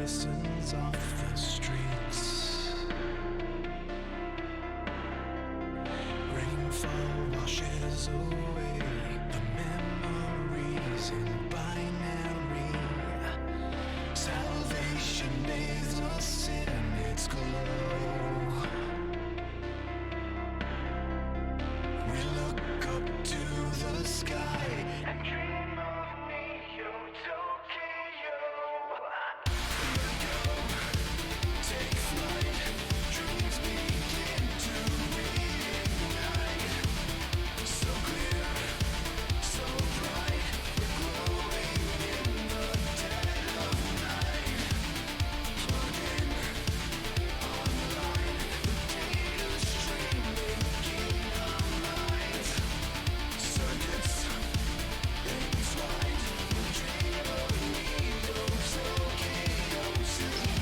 lessons off the streets. Rainfall washes away the memories in binary. Salvation bathes us in its glow. We look up to the sky and dream of Neo Tokyo. Let go, take flight, dreams begin to reignite. So clear, so bright, we're glowing in the dead of night. Plug in, online, the data stream linking our minds. Circuits, things right, we dream of Neo Tokyo tonight.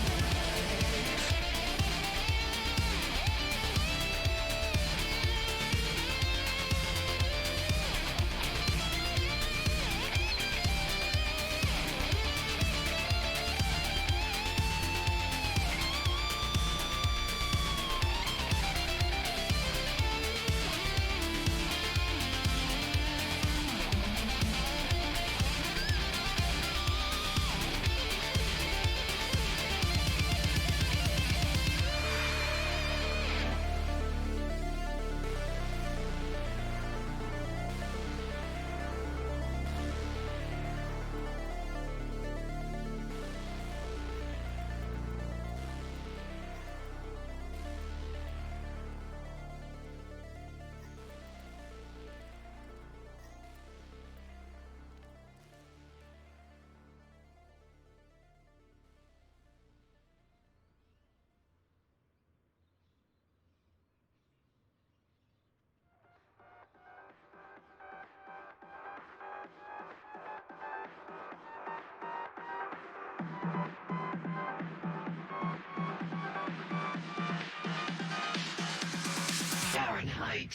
Fahrenheit.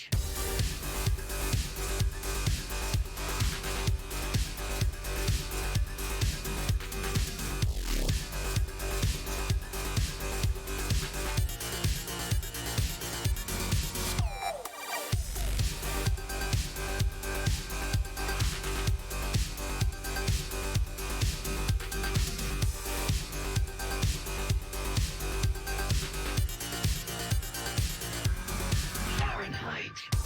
Fahrenheit.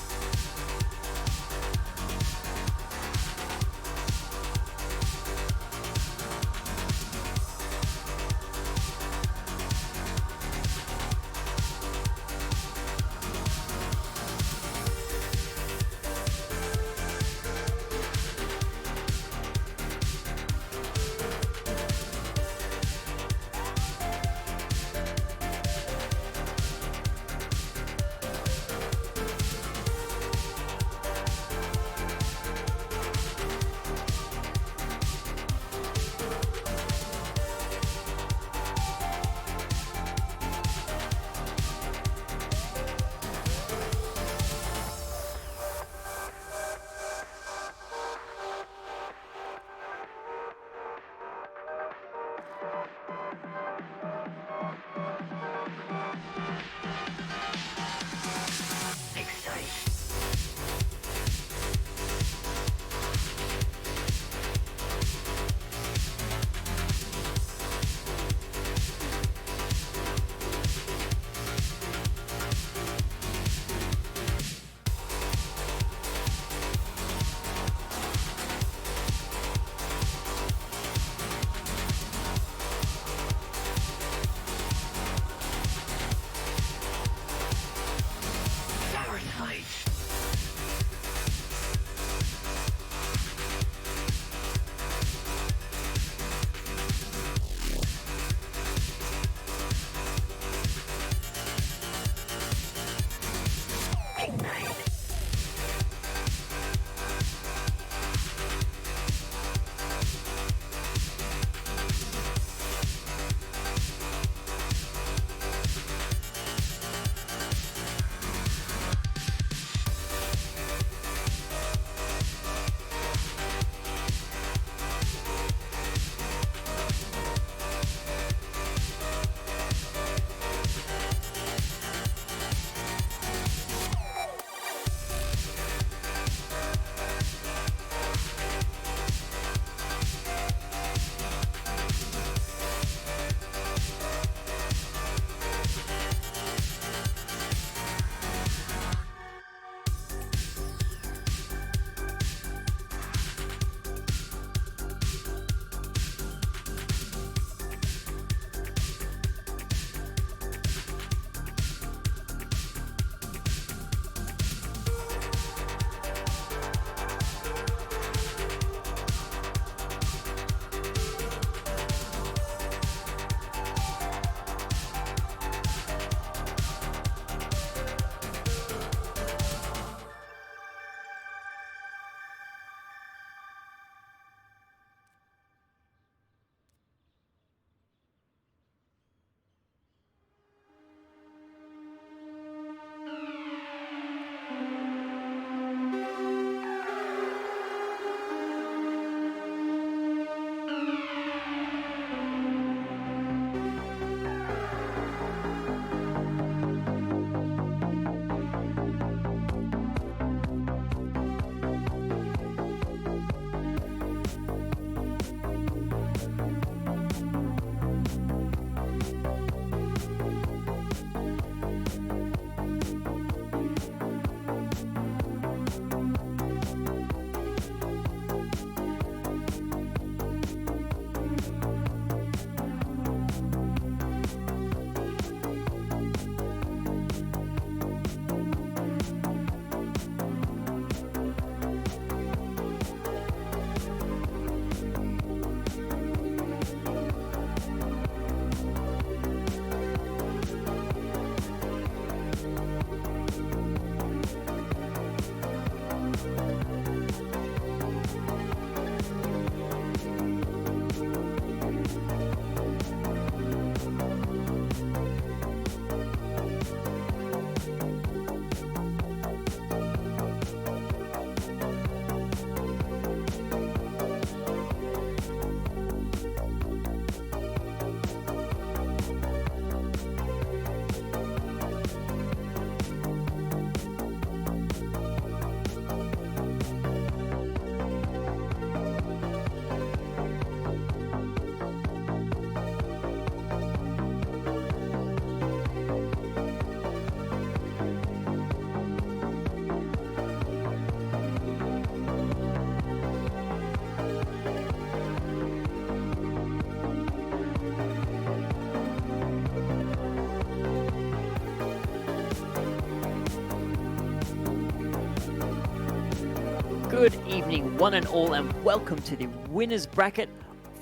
Good evening, one and all, and welcome to the winners bracket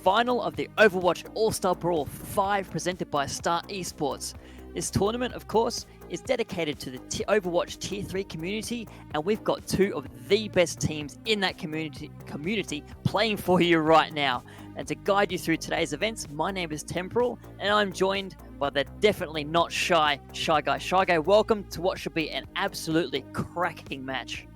final of the Overwatch All-Star Brawl 5 presented by Star Esports. This tournament, of course, is dedicated to the Overwatch Tier 3 community, and we've got two of the best teams in that community playing for you right now. And to guide you through today's events, my name is Temporal, and I'm joined by the definitely not shy guy. Shy Guy, welcome to what should be an absolutely cracking match.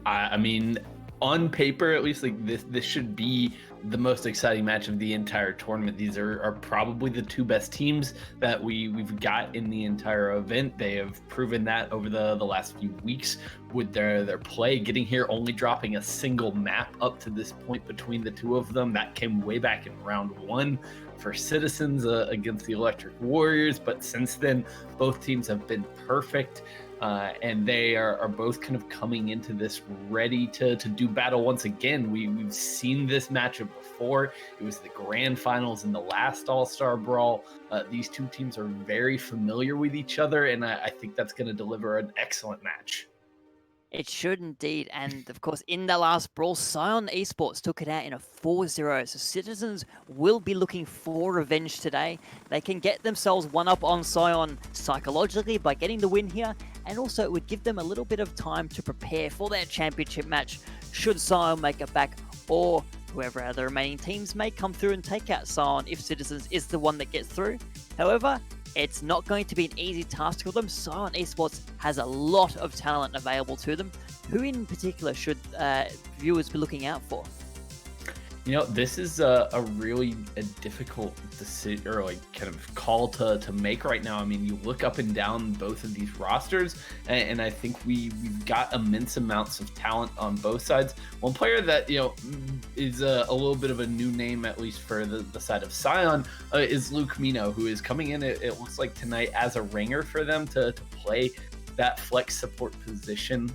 I mean, on paper, at least, like this should be the most exciting match of the entire tournament. These are probably the two best teams that we've got in the entire event. They have proven that over the last few weeks with their play, getting here, only dropping a single map up to this point between the two of them. That came way back in round one for Citizens against the Electric Warriors, but since then, both teams have been perfect. And they are both kind of coming into this ready to do battle once again. We've seen this matchup before. It was the grand finals in the last All-Star Brawl. These two teams are very familiar with each other, and I think that's going to deliver an excellent match. It should indeed, and of course, in the last brawl, Scion Esports took it out in a 4-0, so Citizens will be looking for revenge today. They can get themselves one up on Scion psychologically by getting the win here, and also it would give them a little bit of time to prepare for their championship match, should Scion make it back, or whoever other remaining teams may come through and take out Scion if Citizens is the one that gets through. However, it's not going to be an easy task for them. Scion Esports has a lot of talent available to them. Who in particular should viewers be looking out for? You know, this is a really difficult decision, or like kind of call to make right now. I mean, you look up and down both of these rosters, and I think we've got immense amounts of talent on both sides. One player that, you know, is a little bit of a new name, at least for the side of Scion, is Luke Mino, who is coming in, it looks like tonight, as a ringer for them to play that flex support position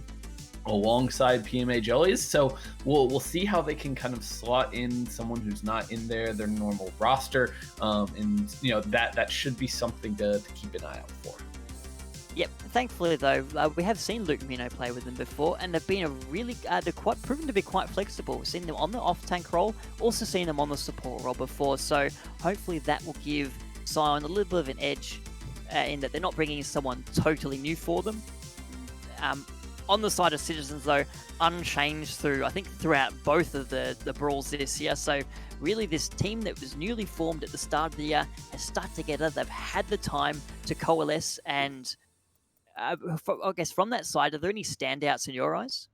alongside PMA Jellies. So we'll see how they can kind of slot in someone who's not in their normal roster, and you know that should be something to keep an eye out for. Yep, thankfully though, we have seen Luke Mino play with them before, and they've been they're quite proven to be quite flexible. We've seen them on the off-tank role, also seen them on the support role before, so hopefully that will give Scion a little bit of an edge in that they're not bringing someone totally new for them. On the side of Citizens, though, unchanged throughout both of the brawls this year. So really, this team that was newly formed at the start of the year has stuck together. They've had the time to coalesce, and I guess from that side, are there any standouts in your eyes?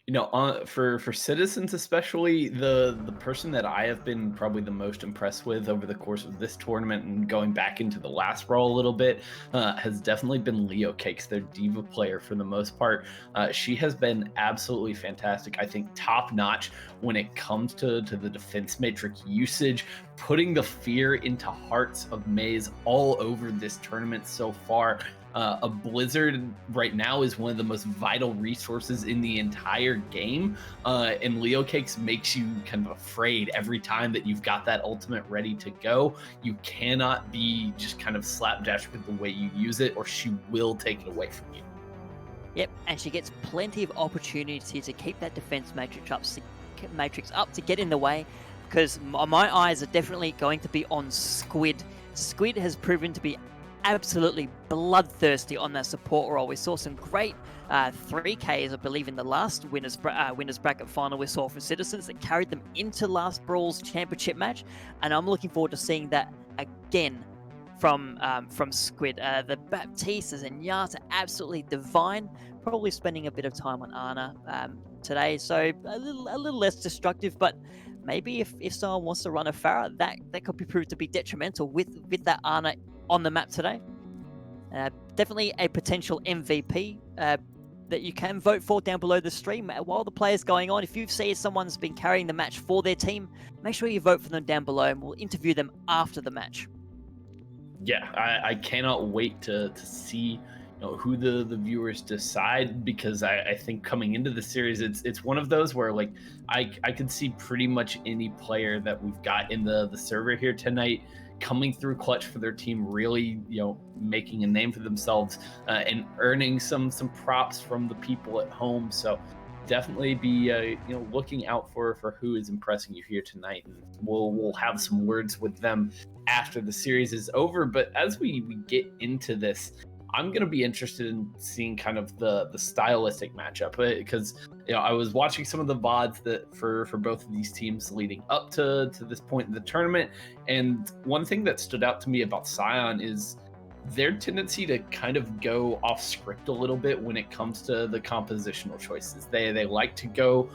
You know, for Citizens especially, the person that I have been probably the most impressed with over the course of this tournament and going back into the last brawl a little bit has definitely been Leo Cakes, their diva player for the most part. She has been absolutely fantastic. I think top notch when it comes to the defense matrix usage, putting the fear into hearts of Maze all over this tournament so far. A Blizzard right now is one of the most vital resources in the entire game, and Leo Cakes makes you kind of afraid every time that you've got that ultimate ready to go. You cannot be just kind of slapdash with the way you use it, or she will take it away from you. Yep, and she gets plenty of opportunity to keep that defense matrix up to get in the way, because my eyes are definitely going to be on Squid. Squid has proven to be absolutely bloodthirsty on that support role. We saw some great 3Ks, I believe, in the last winners bracket final we saw for Citizens that carried them into last Brawl's championship match, and I'm looking forward to seeing that again from Squid. The Baptistas and Yata absolutely divine. Probably spending a bit of time on Ana today, so a little less destructive, but maybe if someone wants to run a Pharah, that could be proved to be detrimental with that Ana on the map today. Definitely a potential MVP that you can vote for down below the stream while the play's going on. If you see someone's been carrying the match for their team, make sure you vote for them down below, and we'll interview them after the match. Yeah, I cannot wait to see who the viewers decide, because I think coming into the series, it's one of those where like I could see pretty much any player that we've got in the server here tonight coming through clutch for their team, really making a name for themselves and earning some props from the people at home. So definitely be looking out for who is impressing you here tonight, and we'll have some words with them after the series is over. But as we get into this, I'm going to be interested in seeing kind of the stylistic matchup, because I was watching some of the VODs that for both of these teams leading up to this point in the tournament, and one thing that stood out to me about Scion is their tendency to kind of go off script a little bit when it comes to the compositional choices. They like to go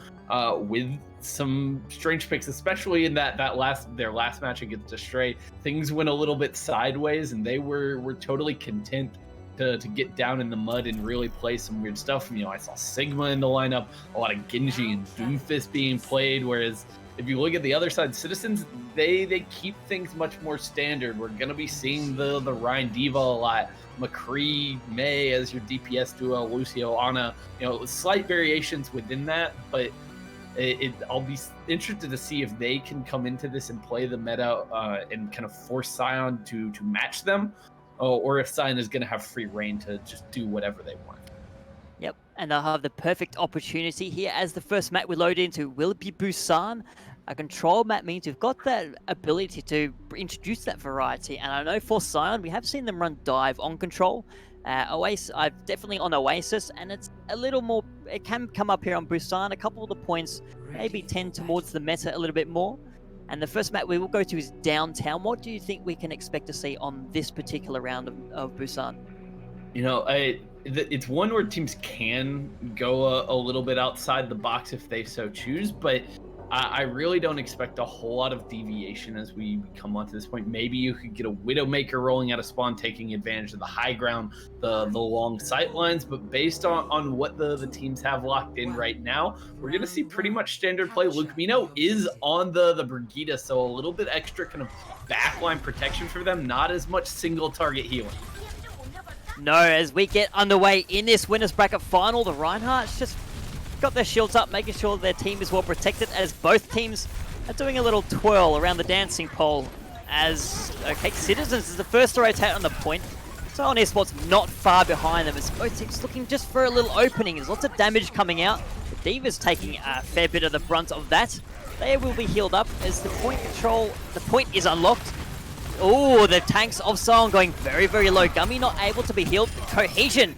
with some strange picks, especially in their last match against Astray. Things went a little bit sideways, and they were totally content to get down in the mud and really play some weird stuff. I saw Sigma in the lineup, a lot of Genji and Doomfist being played, whereas if you look at the other side, Citizens, they keep things much more standard. We're going to be seeing the Ryan Diva a lot, McCree, May as your DPS duo, Lucio, Ana, slight variations within that, but I'll be interested to see if they can come into this and play the meta and kind of force Scion to match them, or if Scion is going to have free reign to just do whatever they want. Yep, and they'll have the perfect opportunity here as the first map we load into will be Busan. A control map means we've got that ability to introduce that variety, and I know for Scion we have seen them run dive on control. Oasis, I've definitely on Oasis, and it's a little more, it can come up here on Busan. A couple of the points maybe tend towards the meta a little bit more. And the first map we will go to is Downtown. What do you think we can expect to see on this particular round of Busan? It's one where teams can go a little bit outside the box if they so choose, but I really don't expect a whole lot of deviation as we come onto this point. Maybe you could get a Widowmaker rolling out of spawn, taking advantage of the high ground, the long sight lines, but based on what the teams have locked in right now, we're going to see pretty much standard play. Luke Mino is on the Brigida, so a little bit extra kind of backline protection for them, not as much single target healing. No, as we get underway in this winners bracket final, the Reinhardt's just got their shields up, making sure their team is well protected, as both teams are doing a little twirl around the dancing pole. As Citizens is the first to rotate on the point. Scion Esports not far behind them, as both teams looking just for a little opening. There's lots of damage coming out. The Diva's taking a fair bit of the brunt of that. They will be healed up as the point is unlocked. Oh, the tanks of Scion going very, very low. Gummy not able to be healed. Cohesion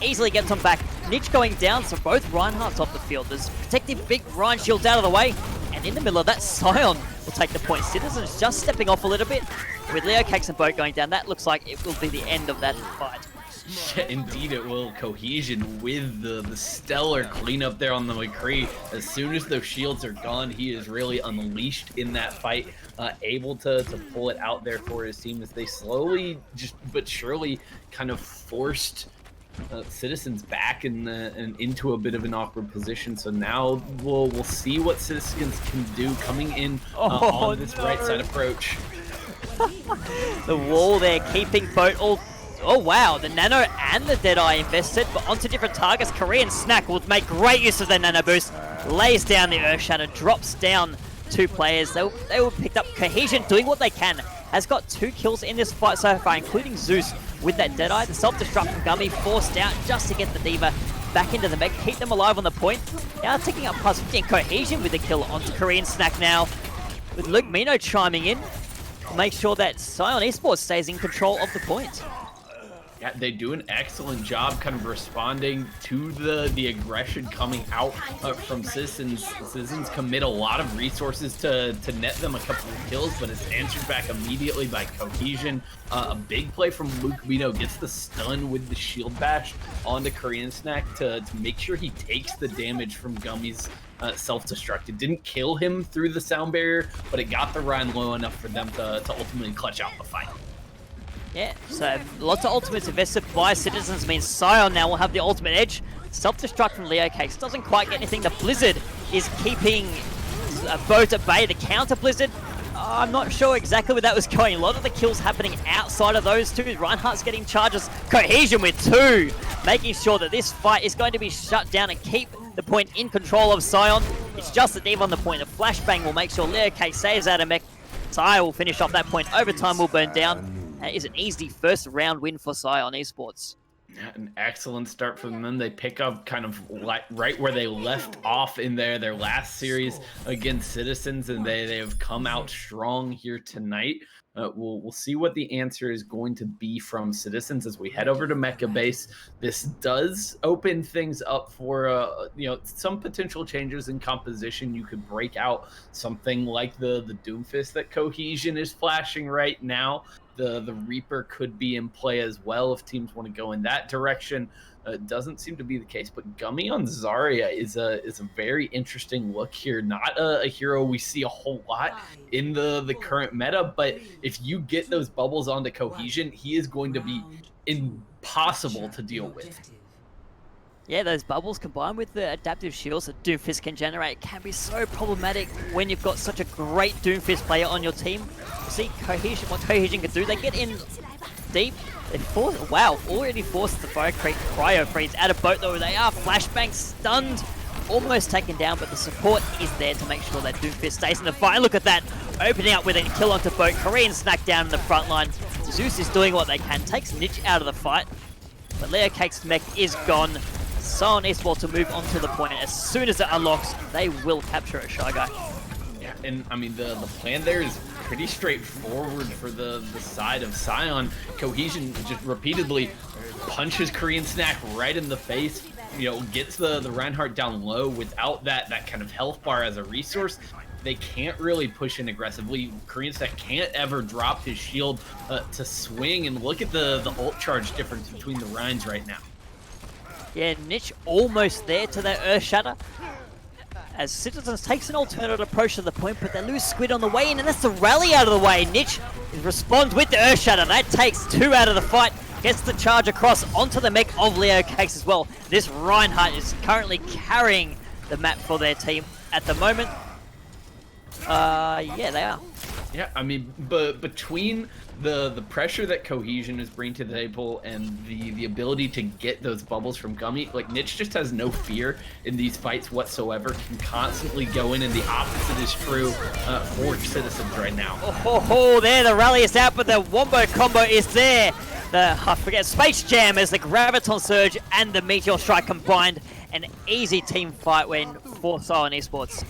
easily gets him back. Niche going down, so both Reinhardts off the field. There's protective big Ryan shields out of the way. And in the middle of that, Scion will take the point. Citizens just stepping off a little bit. With Leo Cakes and Boat going down, that looks like it will be the end of that fight. Yeah, indeed it will. Cohesion with the stellar cleanup there on the McCree. As soon as those shields are gone, he is really unleashed in that fight, able to pull it out there for his team as they slowly, just but surely, kind of forced Citizens back and into a bit of an awkward position. So now we'll see what Citizens can do coming in on this right side approach. The wall there keeping Boat all. Oh wow, the Nano and the Deadeye invested, but onto different targets. Korean Snack will make great use of their Nano boost. Lays down the Earth Shatter, drops down two players. They will pick up. Cohesion doing what they can. Has got 2 kills in this fight so far, including Zeus with that Deadeye. The self-destruct from Gummy forced out just to get the Diva back into the mech, keep them alive on the point. Now taking up plus 15. Cohesion with the kill onto Korean Snack now, with Luke Mino chiming in to make sure that Scion Esports stays in control of the point. Yeah, they do an excellent job kind of responding to the aggression coming out from Citizens. Citizens commit a lot of resources to net them a couple of kills, but it's answered back immediately by Cohesion. A big play from Luke Mino, gets the stun with the shield bash onto Korean Snack to make sure he takes the damage from Gummy's self-destruct. It didn't kill him through the sound barrier, but it got the Ryan low enough for them to ultimately clutch out the fight. Yeah, so lots of ultimates invested by Citizens means Scion now will have the ultimate edge. Self-destruct from Leo Cakes doesn't quite get anything. The Blizzard is keeping Boat at bay. The counter Blizzard, I'm not sure exactly where that was going. A lot of the kills happening outside of those two. Reinhardt's getting charges. Cohesion with 2, making sure that this fight is going to be shut down and keep the point in control of Scion. It's just the Diva on the point. A flashbang will make sure Leo Cakes saves out of mech. Scion will finish off that point. Overtime will burn down. That is an easy first round win for Scion Esports. Yeah, an excellent start from them. They pick up kind of right where they left off in their last series against Citizens, and they have come out strong here tonight. We'll see what the answer is going to be from Citizens as we head over to Mecha Base. This does open things up for some potential changes in composition. You could break out something like the Doomfist that Cohesion is flashing right now. The Reaper could be in play as well if teams want to go in that direction. Doesn't seem to be the case, but Gummy on Zarya is a very interesting look here. Not a hero we see a whole lot in the current meta, but if you get those bubbles onto Cohesion, he is going to be impossible to deal with. Yeah, those bubbles combined with the adaptive shields that Doomfist can generate can be so problematic when you've got such a great Doomfist player on your team. See Cohesion, what Cohesion can do, they get in deep, they force, wow, already forced the Cryo Freeze out of boat though. They are flashbang stunned, almost taken down, but the support is there to make sure that Doomfist stays in the fight. Look at that, opening up with a kill onto boat, Korean snack down in the front line. Zeus is doing what they can, takes Niche out of the fight, but Leo Cake's mech is gone. Scion Esports to move on to the point. As soon as it unlocks, they will capture it, Shy Guy. Yeah, and I mean, the plan there is pretty straightforward for the side of Scion. Cohesion just repeatedly punches Korean Snack right in the face, gets the Reinhardt down low without that kind of health bar as a resource. They can't really push in aggressively. Korean Snack can't ever drop his shield to swing, and look at the ult charge difference between the Reins right now. Yeah, Niche almost there to that Earth Shatter. As Citizens takes an alternate approach to the point, but they lose Squid on the way in, and that's the rally out of the way. Niche responds with the Earth Shatter. That takes 2 out of the fight. Gets the charge across onto the mech of Leo Cakes as well. This Reinhardt is currently carrying the map for their team at the moment. Yeah, they are. Yeah, I mean, but between the pressure that Cohesion is bringing to the table and the ability to get those bubbles from Gummy, like Niche just has no fear in these fights whatsoever. Can constantly go in, and the opposite is true for Citizens right now. Oh, there the rally is out, but the Wombo combo is there. I forget, Space Jam as the Graviton Surge and the Meteor Strike combined. An easy team fight win for Scion Esports.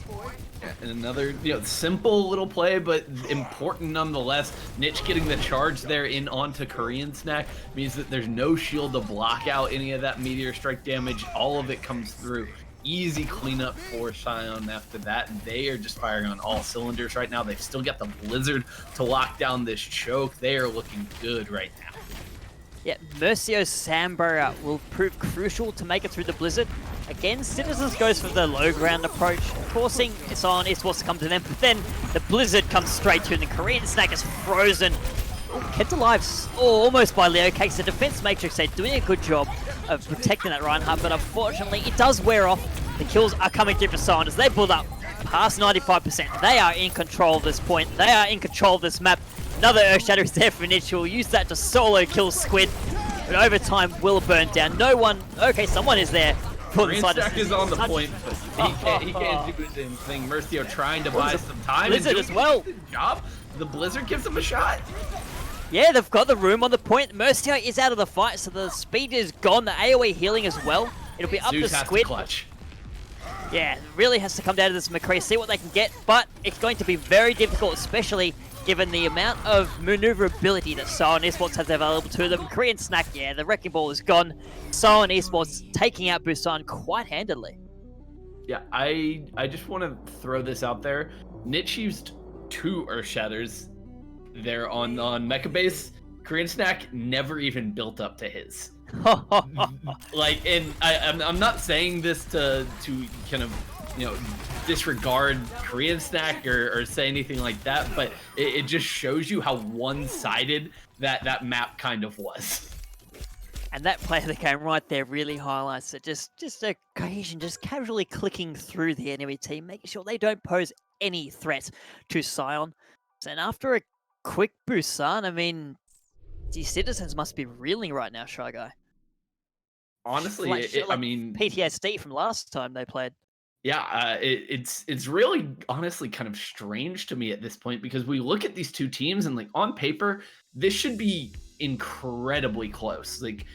And another, simple little play, but important nonetheless. Niche getting the charge there in onto Korean Snack means that there's no shield to block out any of that Meteor Strike damage. All of it comes through. Easy cleanup for Scion after that. They are just firing on all cylinders right now. They've still got the Blizzard to lock down this choke. They are looking good right now. Yeah, Mercio's Sandbar will prove crucial to make it through the Blizzard. Again, Citizens goes for the low ground approach, forcing Scion Esports to come to them, but then the Blizzard comes straight to them. The Korean Snack is frozen. Kept alive almost by Leo Cakes. The defense matrix, they're doing a good job of protecting that Reinhardt, but unfortunately it does wear off. The kills are coming through for Scion as they build up past 95%. They are in control of this point. They are in control of this map. Another Earth Shadow is there for Niche. We'll use that to solo kill Squid, but over time will burn down. No one, okay, someone is there. Korean Snack is on the point, but he can't do anything. Mercio trying to buy some time. Blizzard as well. Job. The Blizzard gives him a shot. Yeah, they've got the room on the point. Mercio is out of the fight, so the speed is gone. The AoE healing as well. It'll be up Zeus to has Squid. To clutch. Yeah, really has to come down to this McCree, see what they can get, but it's going to be very difficult, especially given the amount of maneuverability that Scion Esports has available to them. Korean Snack, yeah, the Wrecking Ball is gone. Scion Esports taking out Busan quite handedly. Yeah, I just want to throw this out there. Niche used 2 Earth Shatters there on Mecha Base. Korean Snack never even built up to his. Like, and I'm not saying this to kind of disregard Korean Snack or say anything like that, but it just shows you how one-sided that map kind of was. And that play of the game right there really highlights it. Just a Cohesion just casually clicking through the enemy team, making sure they don't pose any threat to Scion. And after a quick Busan, I mean, the Citizens must be reeling right now, Shy Guy. Honestly, I mean, PTSD from last time they played. Yeah, it's really honestly kind of strange to me at this point, because we look at these two teams and, like, on paper this should be incredibly close. Like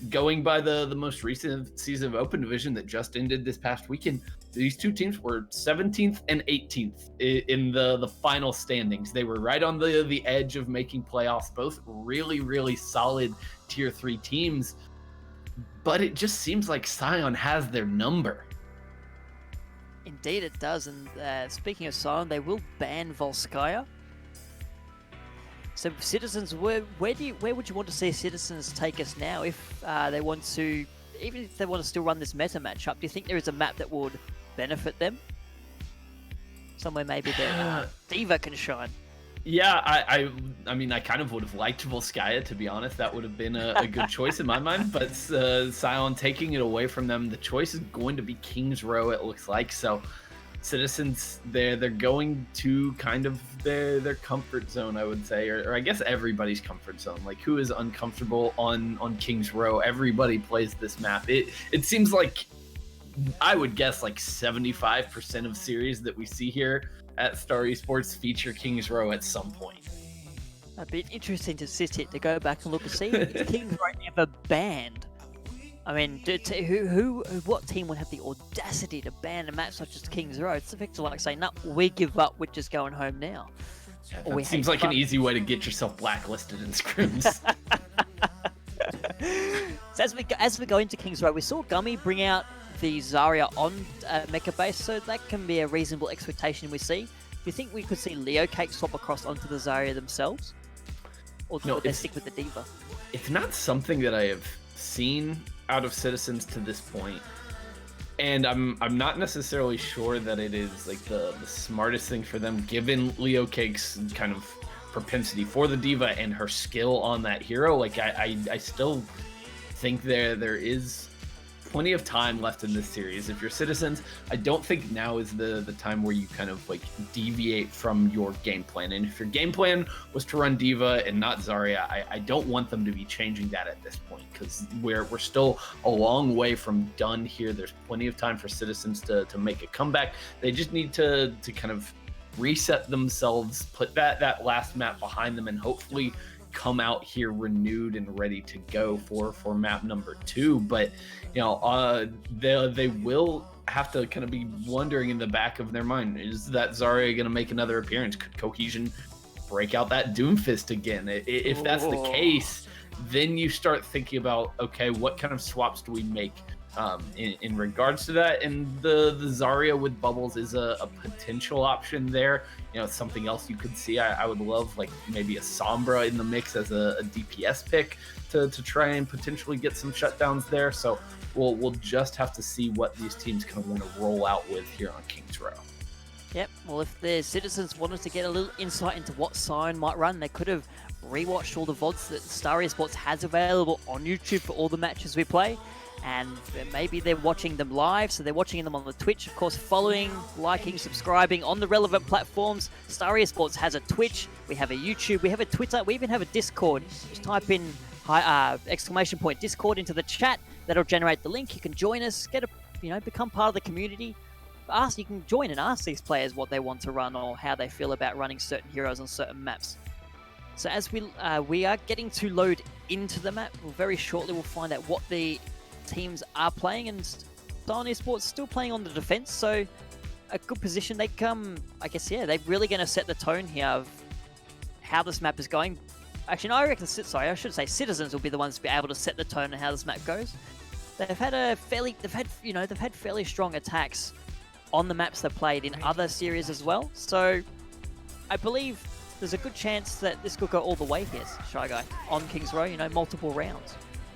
going by the most recent season of Open Division that just ended this past weekend, these two teams were 17th and 18th in the final standings. They were right on the edge of making playoffs. Both really solid tier 3 teams, but it just seems like Scion has their number. Indeed it does, and speaking of Scion, they will ban Volskaya. So Citizens, where would you want to see Citizens take us now if they want to, even if they want to still run this meta matchup? Do you think there is a map that would benefit them? Somewhere maybe that D.Va can shine. Yeah, I mean, I kind of would have liked Volskaya, to be honest. That would have been a good choice in my mind. But Scion taking it away from them, the choice is going to be King's Row, it looks like. So Citizens, they're going to kind of their comfort zone, I would say, or I guess everybody's comfort zone. Like, who is uncomfortable on King's Row? Everybody plays this map. It seems like, I would guess, like 75% of series that we see here at Star Esports feature King's Row at some point. It'd be interesting to sit it to go back and look and see if King's Row ever banned. I mean, what team would have the audacity to ban a match such as King's Row? It's effectively like saying, no, we give up, we're just going home now. That seems like an easy way to get yourself blacklisted in scrims. So as we go into King's Row, we saw Gummy bring out the Zarya on mecha base, so that can be a reasonable expectation we see. Do you think we could see Leo Cake swap across onto the Zarya themselves? Or would they stick with the D.Va? It's not something that I have seen out of Citizens to this point, and I'm not necessarily sure that it is like the smartest thing for them, given Leo Cake's kind of propensity for the D.Va and her skill on that hero. Like, I still think there is plenty of time left in this series. If you're Citizens, I don't think now is the time where you kind of like deviate from your game plan. And if your game plan was to run D.Va and not Zarya, I don't want them to be changing that at this point, because we're still a long way from done here. There's plenty of time for Citizens to make a comeback. They just need to kind of reset themselves, put that last map behind them, and hopefully come out here renewed and ready to go for map number 2. But you know, they will have to kind of be wondering in the back of their mind, is that Zarya going to make another appearance? Could Cohesion break out that Doomfist again? If that's the case, then you start thinking about, okay, what kind of swaps do we make in regards to that? And the Zarya with bubbles is a potential option there. You know, something else you could see. I would love like maybe a Sombra in the mix as a DPS pick to try and potentially get some shutdowns there. So we'll just have to see what these teams kind of want to roll out with here on King's Row. Yep, well, if the Citizens wanted to get a little insight into what Scion might run, they could have rewatched all the VODs that Star Esports has available on YouTube for all the matches we play. And maybe they're watching them live, so they're watching them on the Twitch, of course, following, liking, subscribing on the relevant platforms. Star Esports has a Twitch, we have a YouTube, we have a Twitter, we even have a Discord. Just type in exclamation point Discord into the chat. That'll generate the link. You can join us, become part of the community. You can join and ask these players what they want to run or how they feel about running certain heroes on certain maps. So as we are getting to load into the map, very shortly we'll find out what the teams are playing, and Scion Esports still playing on the defense, so a good position. They come, I guess, yeah, they're really going to set the tone here of how this map is going. Actually, no, I reckon, I should say Citizens will be the ones to be able to set the tone on how this map goes. They've had fairly strong attacks on the maps they've played in other series as well, so I believe there's a good chance that this could go all the way here, Shy Guy, on King's Row, multiple rounds.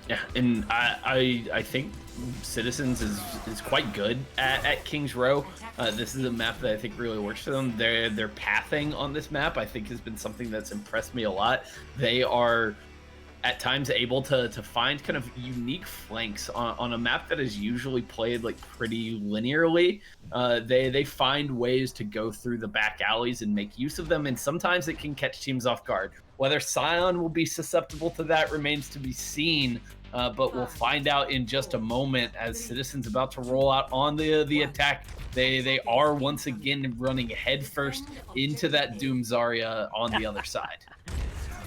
Yeah, and I think Citizens is quite good at King's Row. This is a map that I think really works for them. Their pathing on this map, I think, has been something that's impressed me a lot. They are at times able to find kind of unique flanks on a map that is usually played like pretty linearly. They find ways to go through the back alleys and make use of them, and sometimes it can catch teams off guard. Whether Scion will be susceptible to that remains to be seen, but we'll find out in just a moment as Citizens about to roll out on the attack. They are once again running headfirst into that Doom Zarya on the other side.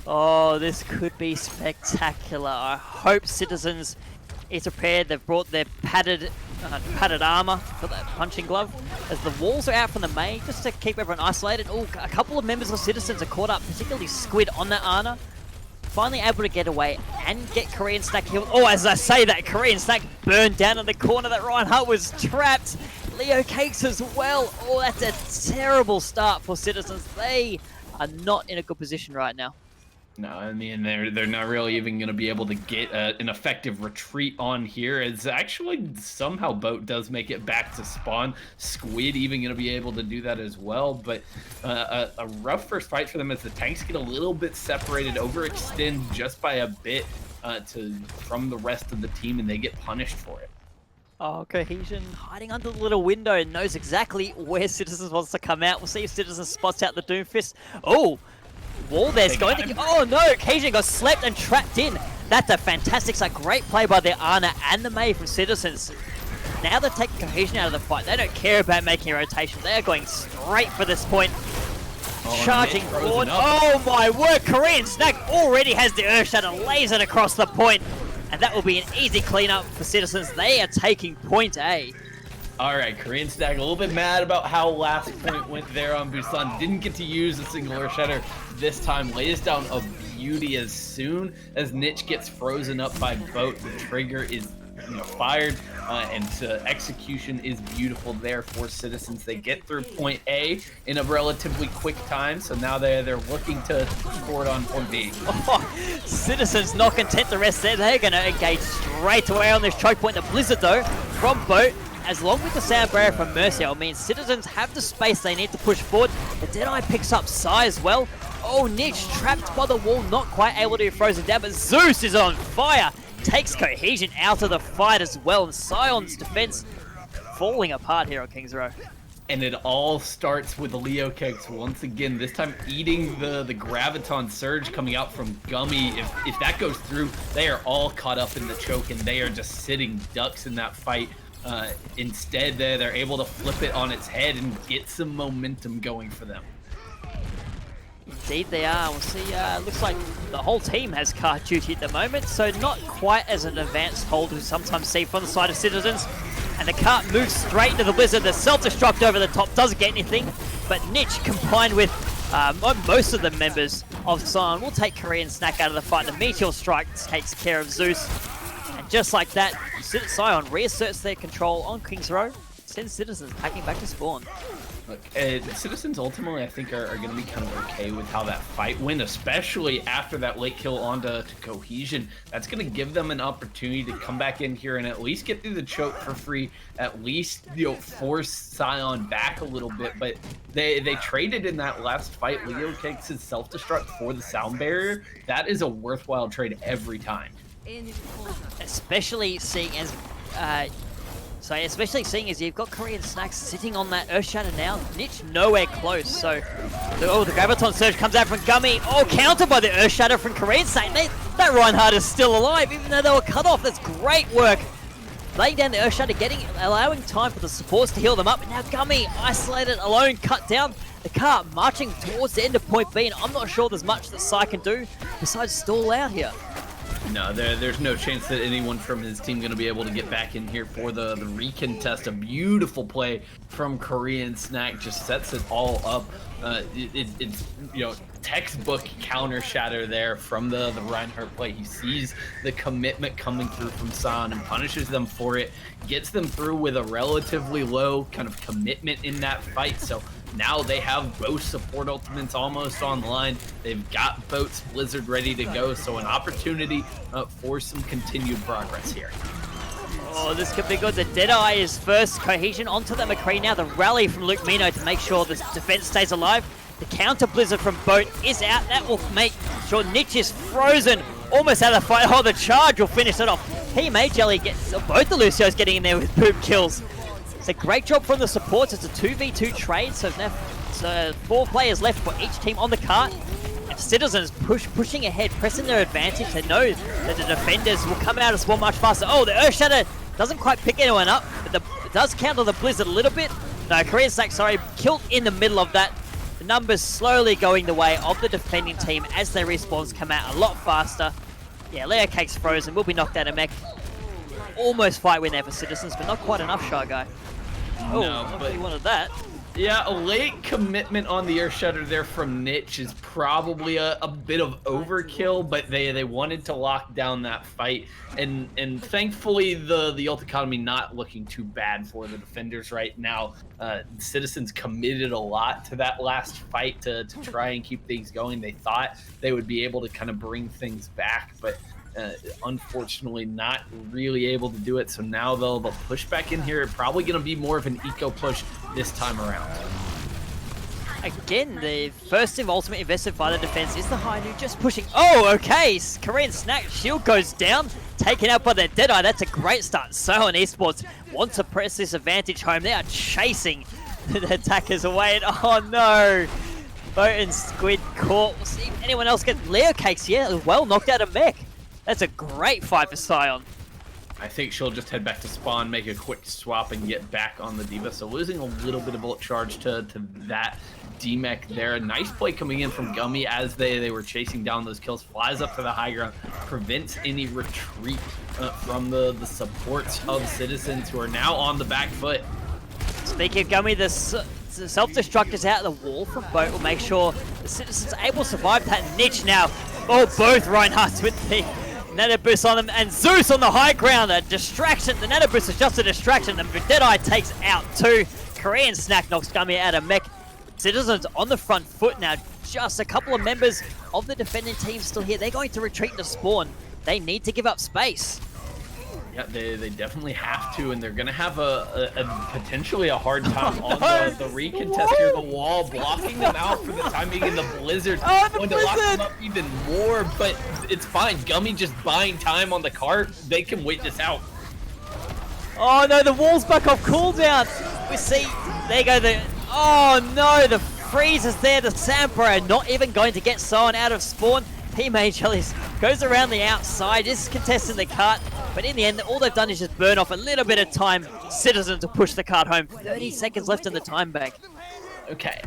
Oh, this could be spectacular. I hope Citizens is prepared. They've brought their padded armor for that punching glove. As the walls are out from the main, just to keep everyone isolated. Oh, a couple of members of Citizens are caught up, particularly Squid on that Ana. Finally able to get away and get Korean Snack healed. Oh, as I say that, Korean Snack burned down in the corner. That Reinhardt was trapped. Leo Cakes as well. Oh, that's a terrible start for Citizens. They are not in a good position right now. No, I mean, they're not really even going to be able to get an effective retreat on here. As actually somehow Boat does make it back to spawn. Squid even going to be able to do that as well. But a rough first fight for them as the tanks get a little bit separated, overextend just by a bit from the rest of the team, and they get punished for it. Oh, Cohesion hiding under the little window and knows exactly where Citizens wants to come out. We'll see if Citizens spots out the Doomfist. Oh! Wall there's going to... Oh no! Cohesion got slept and trapped in. That's a fantastic start. Great play by the Ana and the Mei from Citizens. Now they're taking Cohesion out of the fight. They don't care about making a rotation. They are going straight for this point. Charging forward. Oh my word! Korean Snack already has the Earthshatter lasered across the point. And that will be an easy cleanup for Citizens. They are taking point A. Alright, Korean Snack a little bit mad about how last point went there on Busan. Didn't get to use a single Earthshatter this time. Lays down a beauty as soon as Niche gets frozen up by Boat. The trigger is fired, and execution is beautiful there for Citizens. They get through point A in a relatively quick time, so now they're looking to score it on point B. Oh, Citizens not content to rest there. They're going to engage straight away on this choke point. The Blizzard, though, from Boat, as long with the sound barrier from Mercia, means Citizens have the space they need to push forward. The Deadeye picks up Psy as well. Oh, Niche trapped by the wall, not quite able to be frozen down, but Zeus is on fire. Takes Cohesion out of the fight as well, and Scion's defense falling apart here on Kings Row. And it all starts with the Leo Kegs once again, this time eating the Graviton Surge coming out from Gummy. If that goes through, they are all caught up in the choke, and they are just sitting ducks in that fight. Instead, they're able to flip it on its head and get some momentum going for them. Indeed they are. We'll see, looks like the whole team has card duty at the moment, so not quite as an advanced hold we sometimes see from the side of Citizens. And the cart moves straight into the Blizzard. The self-destruct over the top doesn't get anything, but Niche combined with most of the members of Scion will take Korean Snack out of the fight. The Meteor Strike takes care of Zeus. And just like that, Scion reasserts their control on Kings Row, sends Citizens packing back to spawn. Look, Citizens ultimately, I think, are going to be kind of okay with how that fight went, especially after that late kill onto Cohesion. That's going to give them an opportunity to come back in here and at least get through the choke for free, at least, force Scion back a little bit. But they traded in that last fight Leo Cakes' self-destruct for the sound barrier. That is a worthwhile trade every time. Especially seeing as you've got Korean Snacks sitting on that Earthshatter now. Niche nowhere close, so the Graviton Surge comes out from Gummy. Oh, countered by the Earthshatter from Korean Snack. That Reinhardt is still alive, even though they were cut off. That's great work. Laying down the Earthshatter, allowing time for the supports to heal them up. And now Gummy, isolated, alone, cut down. The cart marching towards the end of point B, and I'm not sure there's much that Psy can do besides stall out here. No, there's no chance that anyone from his team going to be able to get back in here for the recontest. A beautiful play from Korean Snack just sets it all up. It's textbook counter shatter there from the Reinhardt play. He sees the commitment coming through from Scion and punishes them for it. Gets them through with a relatively low kind of commitment in that fight. So now they have both support ultimates almost online. They've got Boat's Blizzard ready to go, so an opportunity for some continued progress here. Oh, this could be good. The Deadeye is first. Cohesion onto the McCree now. The rally from Luke Mino to make sure the defense stays alive. The counter Blizzard from Boat is out. That will make sure Niche is frozen. Almost out of the fight. Oh, the charge will finish it off. He May Jelly gets both the Lucios getting in there with boom kills. It's a great job from the supports. It's a 2v2 trade, so now 4 players left for each team on the cart. And Citizens pushing ahead, pressing their advantage. They know that the defenders will come out of spawn much faster. Oh, the Earthshatter doesn't quite pick anyone up, but it does counter the Blizzard a little bit. No, Korean Snack, sorry, killed in the middle of that. The numbers slowly going the way of the defending team as their respawns come out a lot faster. Yeah, Leo Cake's frozen, will be knocked out of mech. Almost fight win there for Citizens, but not quite enough, Shy Guy. Oh, No, but he wanted that. yeah, a late commitment on the Earth Shudder there from Niche is probably a bit of overkill, but they wanted to lock down that fight, and thankfully the ult economy not looking too bad for the defenders right now. Citizens committed a lot to that last fight to try and keep things going. They thought they would be able to kind of bring things back, but unfortunately not really able to do it. So now they'll push back in here. Probably going to be more of an eco push this time around. Again, the first ultimate invested by the defense is the Hainu just pushing. Oh, okay. Korean Snack shield goes down, taken out by their Deadeye. That's a great start. Scion Esports want to press this advantage home. They are chasing the attackers away. And oh no. Boat and Squid caught. We'll see if anyone else gets Leo Cakes here. Well knocked out of mech. That's a great fight for Scion. I think she'll just head back to spawn, make a quick swap, and get back on the D.Va. So losing a little bit of bullet charge to that D-Mech there. A nice play coming in from Gummy as they were chasing down those kills. Flies up to the high ground, prevents any retreat from the supports of Citizens, who are now on the back foot. Speaking of Gummy, the self-destruct is out of the wall from Boat. Will make sure the Citizens are able to survive that niche now. Oh, both Reinhardts with the Nano Boost on them, and Zeus on the high ground. A distraction. The Nano Boost is just a distraction. And Deadeye takes out two. Korean Snack knocks Gummy out of mech. Citizens on the front foot now. Just a couple of members of the defending team still here. They're going to retreat into spawn. They need to give up space. Yeah, they definitely have to, and they're going to have a potentially a hard time on the recontest here. The wall blocking them out for the time being, in the blizzard. Going to lock them up even more, but it's fine. Gummy just buying time on the cart. They can wait this out. Oh no, the wall's back off cooldown. We see, there you go. Oh no, the freeze is there. The Sampro not even going to get Scion out of spawn. Team Angelis goes around the outside, is contesting the cart, but in the end, all they've done is just burn off a little bit of time. Citizen to push the cart home. 30 seconds left in the time bank. Okay,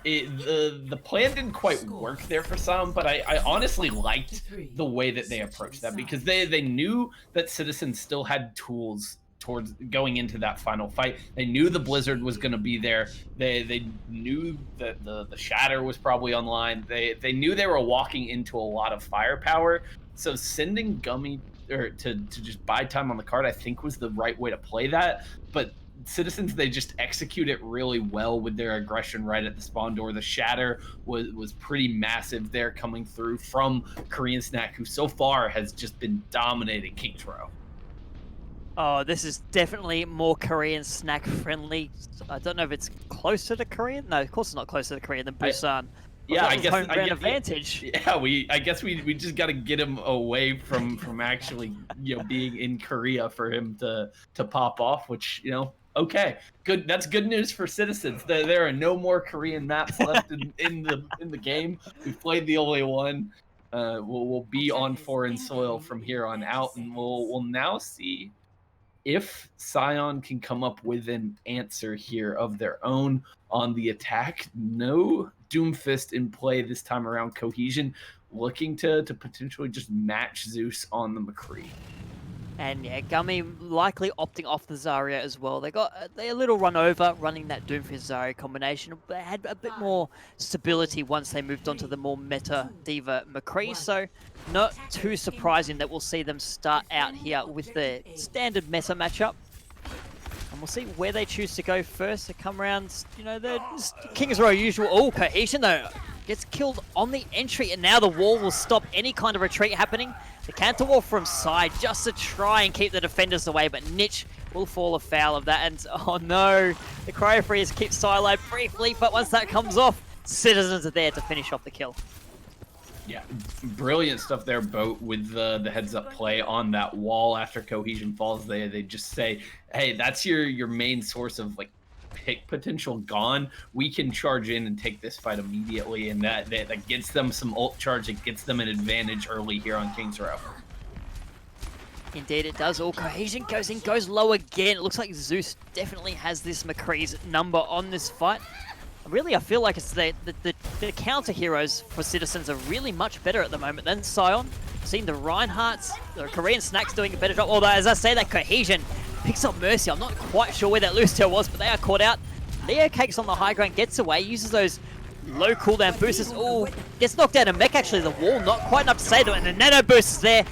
the plan didn't quite work there for some, but I honestly liked the way that they approached that, because they knew that Citizens still had tools towards going into that final fight. They knew the blizzard was going to be there. They knew that the shatter was probably online. They knew they were walking into a lot of firepower. So sending Gummy to just buy time on the card, I think, was the right way to play that. But Citizens, they just execute it really well with their aggression right at the spawn door. The shatter was pretty massive there, coming through from Korean Snack, who so far has just been dominating King's Row. Oh, this is definitely more Korean Snack friendly. I don't know if it's closer to Korean. No, of course it's not closer to Korean than Busan. Yeah, I guess home ground advantage. Yeah, I guess we just got to get him away from actually being in Korea for him to pop off. Which okay, good. That's good news for Citizens. There are no more Korean maps left in the game. We've played the only one. We'll be on foreign soil from here on out, and we'll now see if Scion can come up with an answer here of their own on the attack. No Doomfist in play this time around. Cohesion looking to potentially just match Zeus on the McCree. And yeah, Gummy likely opting off the Zarya as well. They a little run over running that Doomfist Zarya combination. They had a bit more stability once they moved on to the more meta D.Va McCree. So not too surprising that we'll see them start out here with the standard meta matchup. And we'll see where they choose to go first. They come around, the King's Row usual. Oh, Cohesion though gets killed on the entry, and now the wall will stop any kind of retreat happening. The counter wall from side just to try and keep the defenders away, but Niche will fall afoul of that. And oh no, the Cryo Freeze keeps siloed briefly, but once that comes off, Citizens are there to finish off the kill. Yeah, brilliant stuff there, Boat, with the heads-up play on that wall after Cohesion falls. They just say, hey, that's your main source of pick potential gone. We can charge in and take this fight immediately, and that gets them some ult charge. It gets them an advantage early here on King's Row. Indeed it does. All Cohesion goes in, goes low again. It looks like Zeus definitely has this McCree's number on this fight. Really, I feel like it's the counter heroes for Citizens are really much better at the moment than Scion. Seen the Reinhardts, the Korean Snacks doing a better job. Although, as I say, that Cohesion picks up Mercy. I'm not quite sure where that loose tail was, but they are caught out. Leo Cakes on the high ground, gets away, uses those low cooldown boosters. Oh, gets knocked out. And Mech actually, the wall, not quite enough to save it. And the nano boost is there.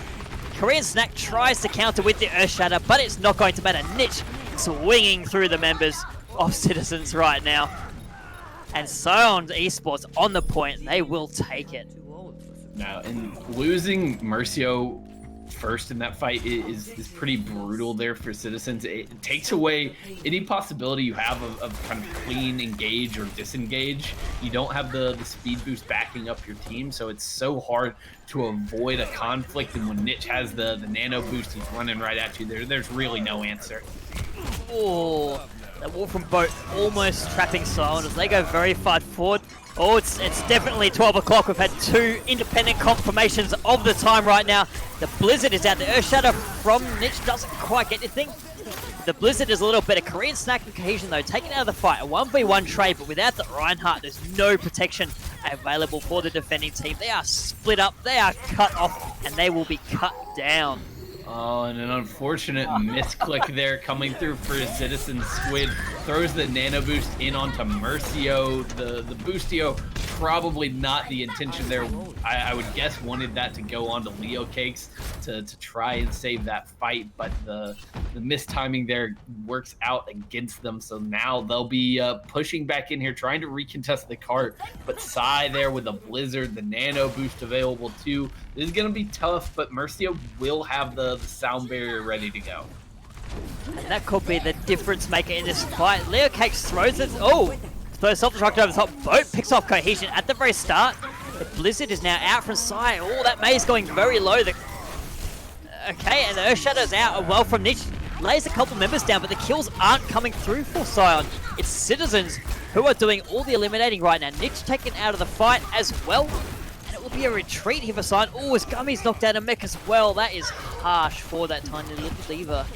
Korean Snack tries to counter with the Earth Shatter, but it's not going to matter. Niche swinging through the members of Citizens right now. And Scion Esports on the point. They will take it. Now, and losing Mercio first in that fight is pretty brutal there for Citizens. It takes away any possibility you have of kind of clean engage or disengage. You don't have the speed boost backing up your team, so it's so hard to avoid a conflict. And when Niche has the nano boost, he's running right at you. There's really no answer. Oh, that wall from Boat almost trapping Scion as they go very far forward. Oh, it's definitely 12 o'clock. We've had two independent confirmations of the time right now. The Blizzard is out. The Earth Shadow from Niche doesn't quite get anything. The Blizzard is a little better. Korean Snack and Cohesion, though, taken out of the fight. A 1v1 trade, but without the Reinhardt, there's no protection available for the defending team. They are split up, they are cut off, and they will be cut down. Oh, and an unfortunate misclick there coming through for Citizen Squid. Throws the nano boost in onto Mercio. The boostio, probably not the intention there. I would guess wanted that to go on to Leo Cakes to try and save that fight, but the mistiming there works out against them. So now they'll be pushing back in here, trying to recontest the cart. But Psy there with a Blizzard, the nano boost available too. This is going to be tough, but Mercio will have the sound barrier ready to go. And that could be the difference maker in this fight. Leo Cakes throws it. Oh, throws self-destruct over the top. Boat picks off Cohesion at the very start. The Blizzard is now out from Psy. Oh, that Mei's going very low. Okay, and the Earth Shadow's out well from Niche. Lays a couple members down, but the kills aren't coming through for Scion. It's Citizens who are doing all the eliminating right now. Niche taken out of the fight as well. Will be a retreat here for Scion. Oh, his Gummy's knocked out a Mech as well. That is harsh for that tiny little diva.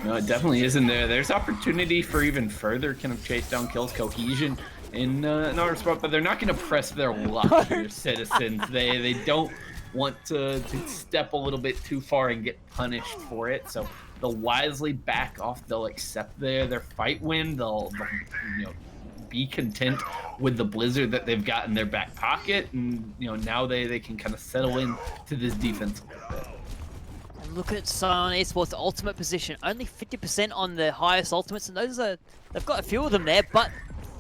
No, it definitely isn't there. There's opportunity for even further kind of chase down kills. Cohesion in another spot, but they're not going to press their luck here, Citizens. They don't want to step a little bit too far and get punished for it. So they'll wisely back off. They'll accept their fight win. They'll be content with the Blizzard that they've got in their back pocket, and now they can kind of settle in to this defense a little bit. And look at Scion Esports' ultimate position, only 50% on the highest ultimates, and they've got a few of them there, but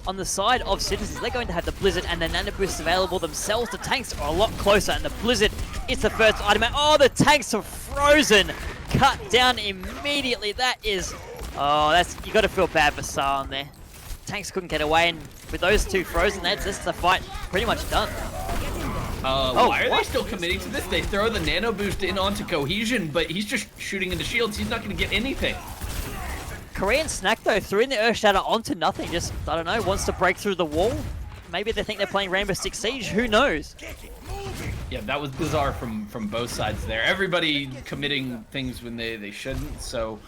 on the side of Citizens, they're going to have the Blizzard and the nano boosts available themselves. The tanks are a lot closer, and the Blizzard is the first item. Oh, the tanks are frozen, cut down immediately. That is, you got to feel bad for Scion there. Tanks couldn't get away, and with those two frozen, that's the fight pretty much done. Why are they still committing to this? They throw the nano boost in onto Cohesion, but he's just shooting into shields. He's not going to get anything. Korean Snack, though, threw in the Earth Shatter onto nothing. Just, I don't know, wants to break through the wall. Maybe they think they're playing Rainbow Six Siege. Who knows? Yeah, that was bizarre from both sides there. Everybody committing things when they shouldn't, so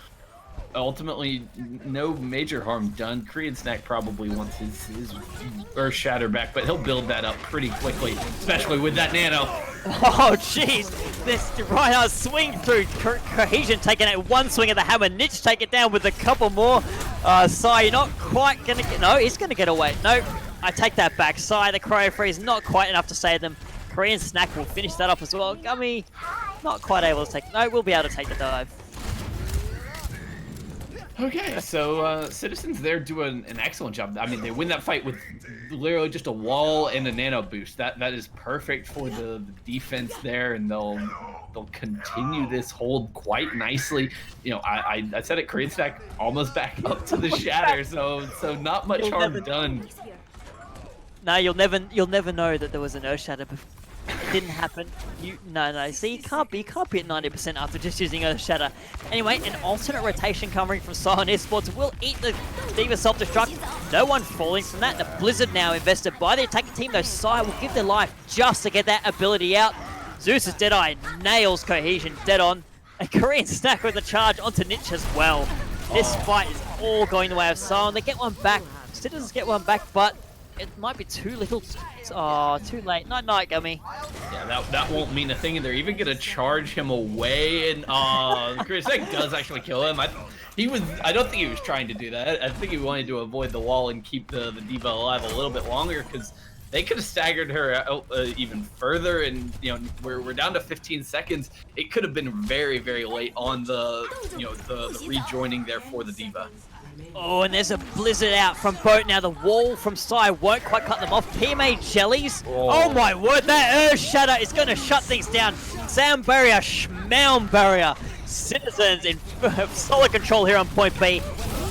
ultimately no major harm done. Korean Snack probably wants his Earth Shatter back, but he'll build that up pretty quickly, especially with that nano. Oh jeez, this Reinhardt swing through. Cohesion taking out one swing of the hammer. Niche take it down with a couple more. Psy, you're not quite gonna get, no, he's gonna get away. No, I take that back. Psy, the Cryo Freeze, not quite enough to save them. Korean Snack will finish that off as well. Gummy, not quite able to take, no, we'll be able to take the dive. Okay, so Citizens there do an excellent job. I mean, they win that fight with literally just a wall and a nano boost. That is perfect for the defense there, and they'll continue this hold quite nicely. I said it, Korean Snack almost back up to the shatter, so not much harm done. No, you'll never know that there was an Earth Shatter before. It didn't happen. No. See, you can't be at 90% after just using Earth Shatter. Anyway, an alternate rotation coming from Scion Esports will eat the Diva self-destruct. No one falling from that. The Blizzard now invested by the attacking team. Though Psy will give their life just to get that ability out. Zeus's Deadeye nails Cohesion dead on. A Korean Snack with a charge onto Niche as well. This fight is all going the way of Scion. They get one back, Citizens get one back, but it might be too little. Oh, too late. Night, Gummy. Yeah, that won't mean a thing, and they're even gonna charge him away. And Chris does actually kill him. I don't think he was trying to do that. I think he wanted to avoid the wall and keep the D.Va alive a little bit longer, because they could have staggered her out, even further. And we're down to 15 seconds. It could have been very, very late on the the rejoining there for the D.Va. Oh, and there's a blizzard out from Boat. Now the wall from Scion won't quite cut them off. PMA Jellies. Oh my word, that Earth Shatter is going to shut things down. Sound Barrier, Schmound Barrier. Citizens in solid control here on point B.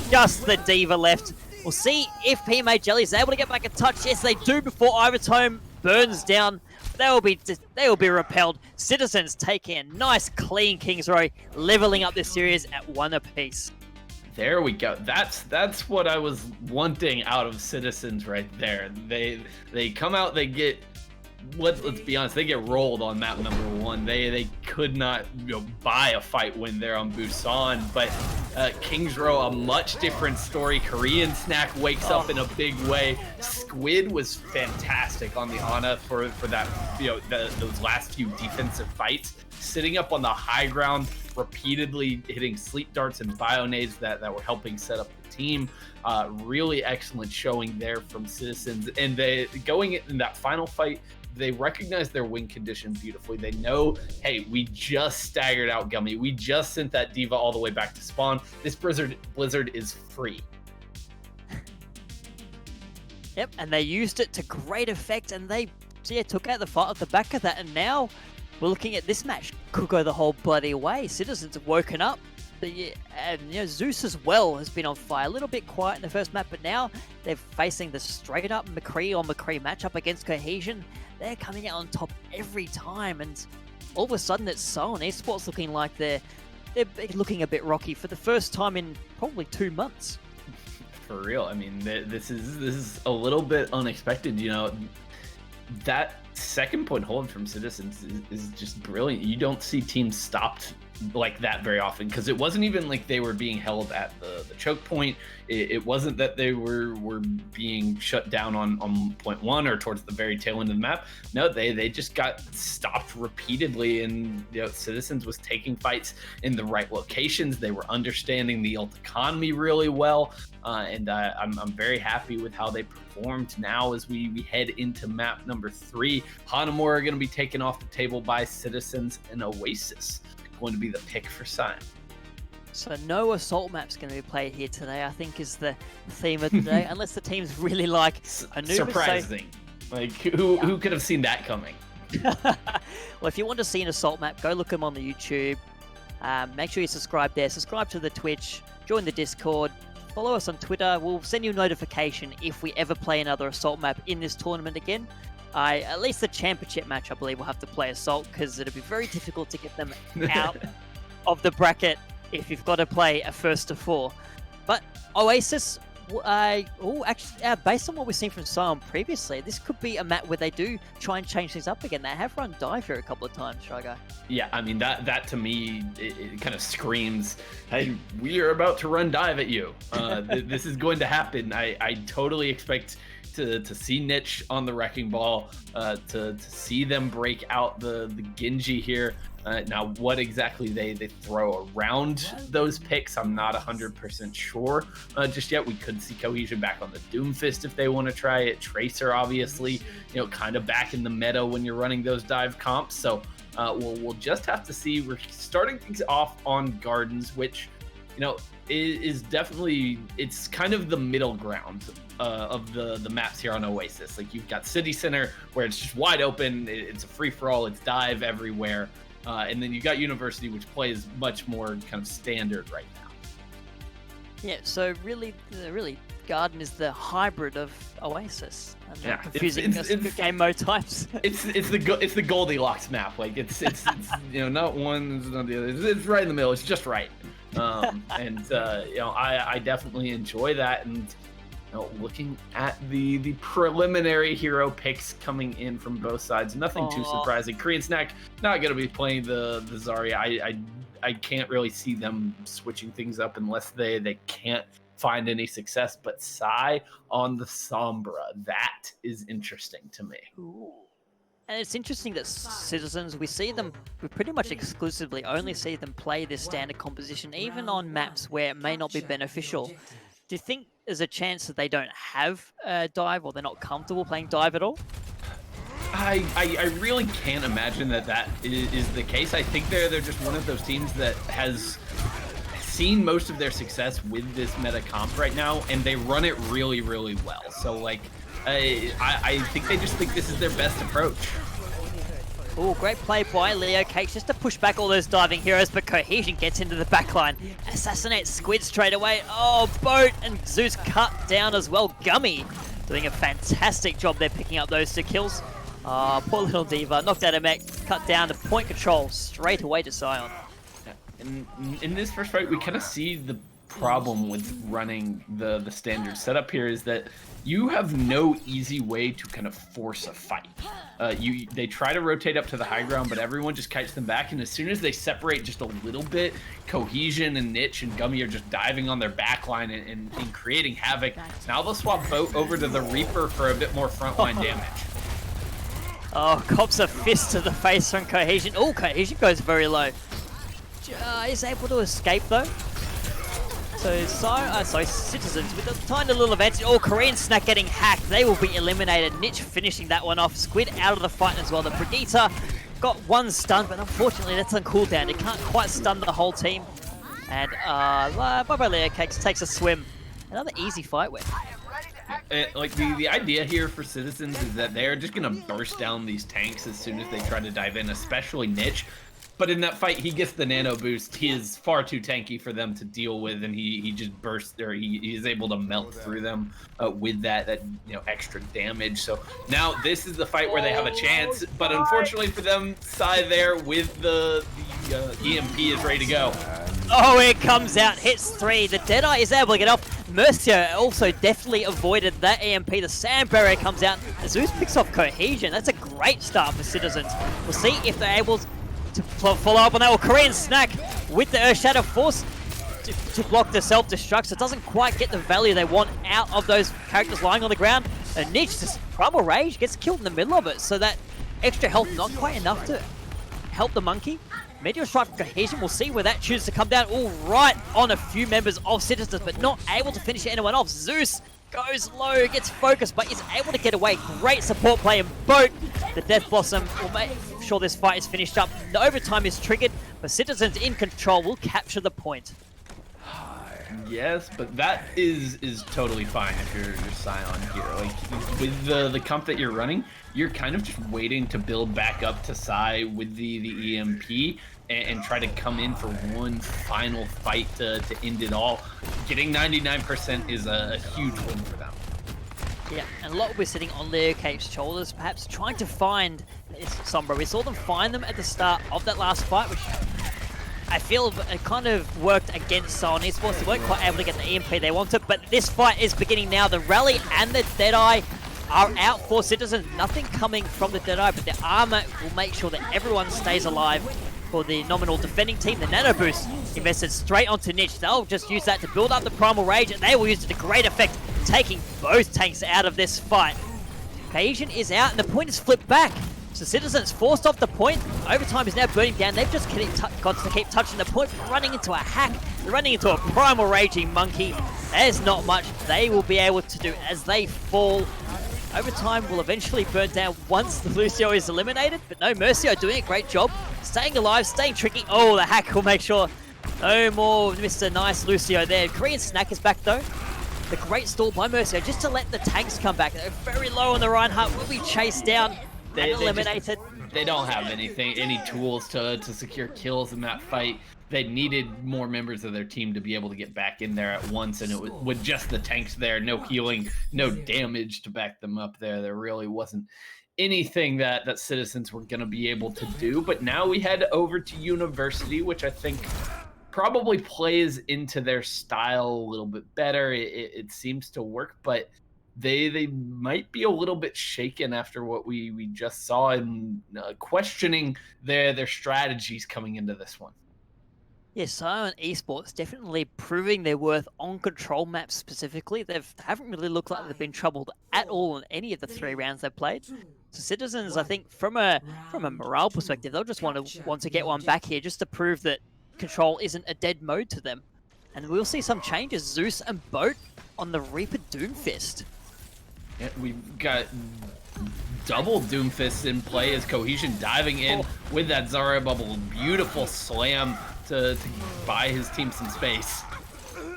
Just the D.Va left. We'll see if PMA Jellies is able to get back a touch. Yes, they do before Ivatome burns down. They will be repelled. Citizens taking a nice clean King's Row, leveling up this series at 1 apiece. There we go. That's what I was wanting out of Citizens right there. They come out, they get, let's be honest, they get rolled on map number 1. They could not buy a fight win there on Busan. But King's Row, a much different story. Korean Snack wakes up in a big way. Squid was fantastic on the Ana for that those last few defensive fights, sitting up on the high ground, repeatedly hitting sleep darts and bionades that were helping set up the team. Really excellent showing there from Citizens. And they going in that final fight, they recognize their win condition beautifully. They know, hey, we just staggered out Gummy. We just sent that D.Va all the way back to spawn. This blizzard is free. Yep, and they used it to great effect, and they took out the fight off the back of that. And now we're looking at this match. Could go the whole bloody way. Citizens have woken up. And Zeus as well has been on fire. A little bit quiet in the first map, but now they're facing the straight up McCree on McCree matchup against Cohesion. They're coming out on top every time, and all of a sudden it's Scion Esports looking like they're looking a bit rocky for the first time in probably 2 months. For real, I mean, this is a little bit unexpected. That second point hold from Citizens is just brilliant. You don't see teams stopped like that very often, because it wasn't even like they were being held at the choke point. It wasn't that they were being shut down on point 1 or towards the very tail end of the map. No, they just got stopped repeatedly, and Citizens was taking fights in the right locations. They were understanding the ult economy really well, and I'm very happy with how they performed. Now as we head into map number 3, Hanamura are going to be taken off the table by Citizens, and Oasis going to be the pick for Scion. So no assault map's going to be played here today, I think, is the theme of the day, unless the teams really like Anubis. Surprising. Like, who could have seen that coming? Well, if you want to see an assault map, go look them on the YouTube. Make sure you subscribe there. Subscribe to the Twitch. Join the Discord. Follow us on Twitter. We'll send you a notification if we ever play another assault map in this tournament again. At least the championship match, I believe, will have to play Assault, because it'll be very difficult to get them out of the bracket if you've got to play a first to 4. But Oasis, actually, based on what we've seen from Scion previously, this could be a map where they do try and change things up again. They have run dive here a couple of times, Shy Guy. Yeah, I mean, that to me, it kind of screams, hey, we are about to run dive at you. This is going to happen. I totally expect to see Niche on the Wrecking Ball, to see them break out the Genji here. Now, what exactly they throw around those picks, I'm not 100% sure just yet. We could see Cohesion back on the Doomfist if they want to try it. Tracer, obviously, kind of back in the meta when you're running those dive comps. So we'll just have to see. We're starting things off on Gardens, which, is definitely, it's kind of the middle ground of the maps here on Oasis. Like, you've got City Center, where it's just wide open, it's a free-for-all, it's dive everywhere, and then you got University, which plays much more kind of standard right now. Yeah, so really Garden is the hybrid of Oasis. Yeah, confusing game mode types. It's the Goldilocks map. Like, it's not one, it's not the other. It's right in the middle. It's just right. I definitely enjoy that. And looking at the preliminary hero picks coming in from both sides, nothing too surprising. Korean Snack not going to be playing the Zarya. I can't really see them switching things up unless they can't find any success. But Psy on the Sombra, that is interesting to me. Ooh. And it's interesting that Citizens, we pretty much exclusively only see them play this standard composition, even on maps where it may not be beneficial. Do you think there's a chance that they don't have dive, or they're not comfortable playing dive at all? I really can't imagine that is the case. I think they're just one of those teams that has seen most of their success with this meta comp right now, and they run it really, really well. So like, I think they just think this is their best approach. Oh, great play by Leo Cakes just to push back all those diving heroes, but Cohesion gets into the backline. Assassinates Squid straight away. Oh, Boat and Zeus cut down as well. Gummy doing a fantastic job there picking up those 2 kills. Poor little D.Va, knocked out a mech, cut down to point control straight away to Scion. In this first fight, we kind of see the problem with running the standard setup here is that you have no easy way to kind of force a fight. They try to rotate up to the high ground, but everyone just kites them back, and as soon as they separate just a little bit, Cohesion and Niche and Gummy are just diving on their backline and creating havoc. Now they'll swap Boat over to the Reaper for a bit more frontline damage. Oh, cops a fist to the face from Cohesion. Oh, Cohesion goes very low. Is able to escape though. So Citizens with a tiny little advantage. Oh, Korean Snack getting hacked. They will be eliminated. Niche finishing that one off. Squid out of the fight as well. The Brigitte got 1 stun, but unfortunately that's on cooldown. It can't quite stun the whole team. And bye-bye Leo Cakes takes a swim. Another easy fight win. Like the idea here for Citizens is that they're just gonna burst down these tanks as soon as they try to dive in, especially Niche. But in that fight, he gets the nano boost. He is far too tanky for them to deal with, and he just bursts, or he is able to melt through them with that extra damage. So now this is the fight where they have a chance, but unfortunately for them, Psy there with the EMP is ready to go. Oh, it comes out, hits 3. The Deadeye is able to get off. Mercio also definitely avoided that EMP. The Sand Barrier comes out. Zeus picks off Cohesion. That's a great start for Citizens. We'll see if they're able to follow up on that. Well, Korean Snack with the Earth Shadow force to block the self-destruct. So it doesn't quite get the value they want out of those characters lying on the ground. And Niche, just Primal Rage, gets killed in the middle of it. So that extra health not quite enough to help the monkey. Meteor Strike from Cohesion, we'll see where that chooses to come down. All right on a few members of Citizens, but not able to finish anyone off. Zeus goes low, gets focused, but is able to get away. Great support play and Boat. The Death Blossom will make sure this fight is finished up. The overtime is triggered, but Citizens in control will capture the point. Yes, but that is totally fine if you're Scion here. Like with the comp that you're running, you're kind of just waiting to build back up to Psy with the EMP and try to come in for one final fight to end it all. Getting 99% is a huge win for them. Yeah, and a lot will be sitting on Leo Cape's shoulders, perhaps trying to find Sombra. We saw them find them at the start of that last fight, which I feel it kind of worked against Scion Esports. They weren't quite able to get the EMP they wanted, but this fight is beginning now. The Rally and the Deadeye are out for Citizens. Nothing coming from the Deadeye, but the armor will make sure that everyone stays alive. For the nominal defending team, the Nano Boost invested straight onto Niche. They'll just use that to build up the Primal Rage, and they will use it to great effect, taking both tanks out of this fight. Cohesion is out, and the point is flipped back. So Citizens forced off the point. Overtime is now burning down. They've just got to keep touching the point, running into a hack. They're running into a Primal Raging Monkey. There's not much they will be able to do as they fall. Overtime will eventually burn down once the Lucio is eliminated, but no, Mercio doing a great job. Staying alive, staying tricky. Oh, the hack will make sure no more Mr. Nice Lucio there. Korean Snack is back though. The great stall by Mercio just to let the tanks come back. They're very low on the Reinhardt, will be chased down and eliminated. They don't have any tools to secure kills in that fight. They needed more members of their team to be able to get back in there at once, and it was with just the tanks there, no healing, no damage to back them up there really wasn't anything that Citizens were going to be able to do. But now we head over to University, which I think probably plays into their style a little bit better. It seems to work, but they might be a little bit shaken after what we just saw, and questioning their strategies coming into this one. Yeah, Scion Esports definitely proving their worth on control maps specifically. They haven't really looked like they've been troubled at all in any of the 3 rounds they've played. So Citizens, I think, from a morale perspective, they'll just want to get one back here just to prove that control isn't a dead mode to them. And we'll see some changes. Zeus and Boat on the Reaper Doomfist. Yeah, we've got double Doomfists in play as Cohesion diving in with that Zarya bubble. Beautiful slam to buy his team some space.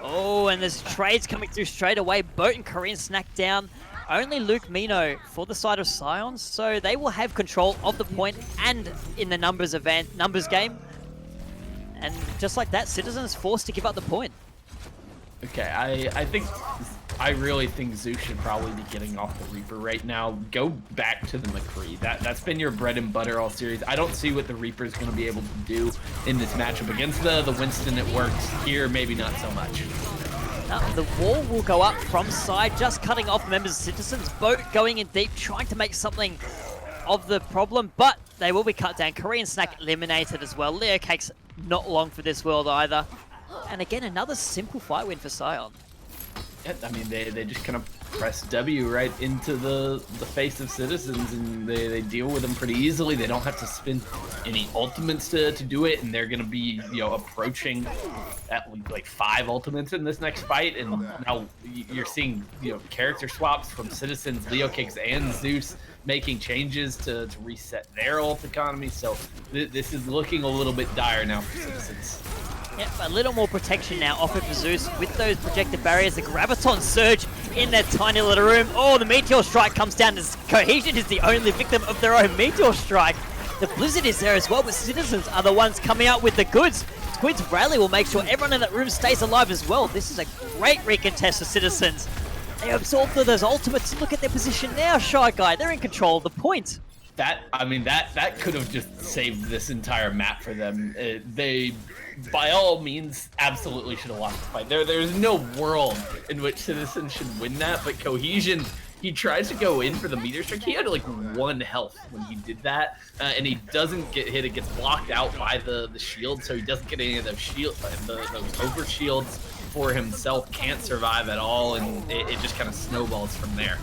Oh, and there's trades coming through straight away. Boat and Korean snack down. Only Luke Mino for the side of Scion, so they will have control of the point and in the numbers game. And just like that, Citizens forced to give up the point. Okay, I really think Zeus should probably be getting off the Reaper right now. Go back to the McCree. That's been your bread and butter all series. I don't see what the Reaper is going to be able to do in this matchup against the Winston. It works here, maybe not so much. The wall will go up from side, just cutting off members of Citizens. Boat going in deep, trying to make something of the problem, but they will be cut down. Korean Snack eliminated as well. Leo Cake's not long for this world either. And again, another simple fight win for Scion. Yeah, I mean, they just kind of press W right into the face of Citizens, and they deal with them pretty easily. They don't have to spend any ultimates to do it, and they're going to be, approaching at like 5 ultimates in this next fight. And now you're seeing, character swaps from Citizens, Leo Kicks, and Zeus making changes to reset their ult economy. So this is looking a little bit dire now for Citizens. Yep, a little more protection now offered for Zeus with those projected barriers. The Graviton Surge in that tiny little room. Oh, the Meteor Strike comes down as Cohesion is the only victim of their own Meteor Strike. The Blizzard is there as well, but Citizens are the ones coming out with the goods. Squid's Rally will make sure everyone in that room stays alive as well. This is a great recontest for Citizens. They absorbed those ultimates. Look at their position now, Shy Guy. They're in control of the point. That could have just saved this entire map for them. They, by all means, absolutely should have lost the fight. There's no world in which Citizens should win that, but Cohesion, he tries to go in for the meteor strike. He had like 1 health when he did that, and he doesn't get hit. It gets blocked out by the shield, so he doesn't get any of those those over shields for himself. Can't survive at all, and it just kind of snowballs from there.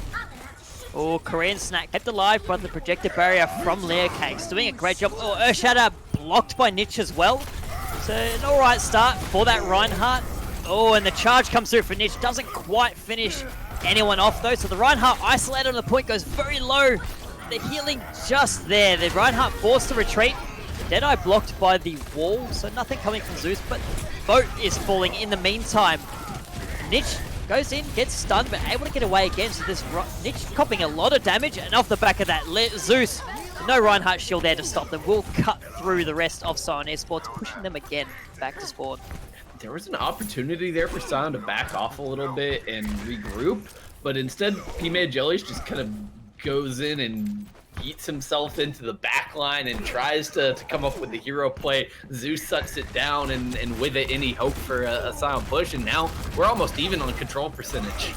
Oh, Korean Snack kept alive by the projected barrier from Leo Cakes. Doing a great job. Oh, Earthshatter blocked by Niche as well. So an alright start for that Reinhardt. Oh, and the charge comes through for Niche. Doesn't quite finish anyone off though. So the Reinhardt isolated on the point goes very low. The healing just there. The Reinhardt forced to retreat. Deadeye blocked by the wall. So nothing coming from Zeus, but Boat is falling in the meantime. Niche goes in, gets stunned, but able to get away again. So this Niche copping a lot of damage, and off the back of that, Zeus, no Reinhardt shield there to stop them, will cut through the rest of Scion Esports, pushing them again back to spawn. There was an opportunity there for Scion to back off a little bit and regroup, but instead, P-Made Jellies just kind of goes in and beats himself into the back line and tries to come up with the hero play. Zeus sucks it down, and with it, any hope for a Scion push, and now we're almost even on control percentage.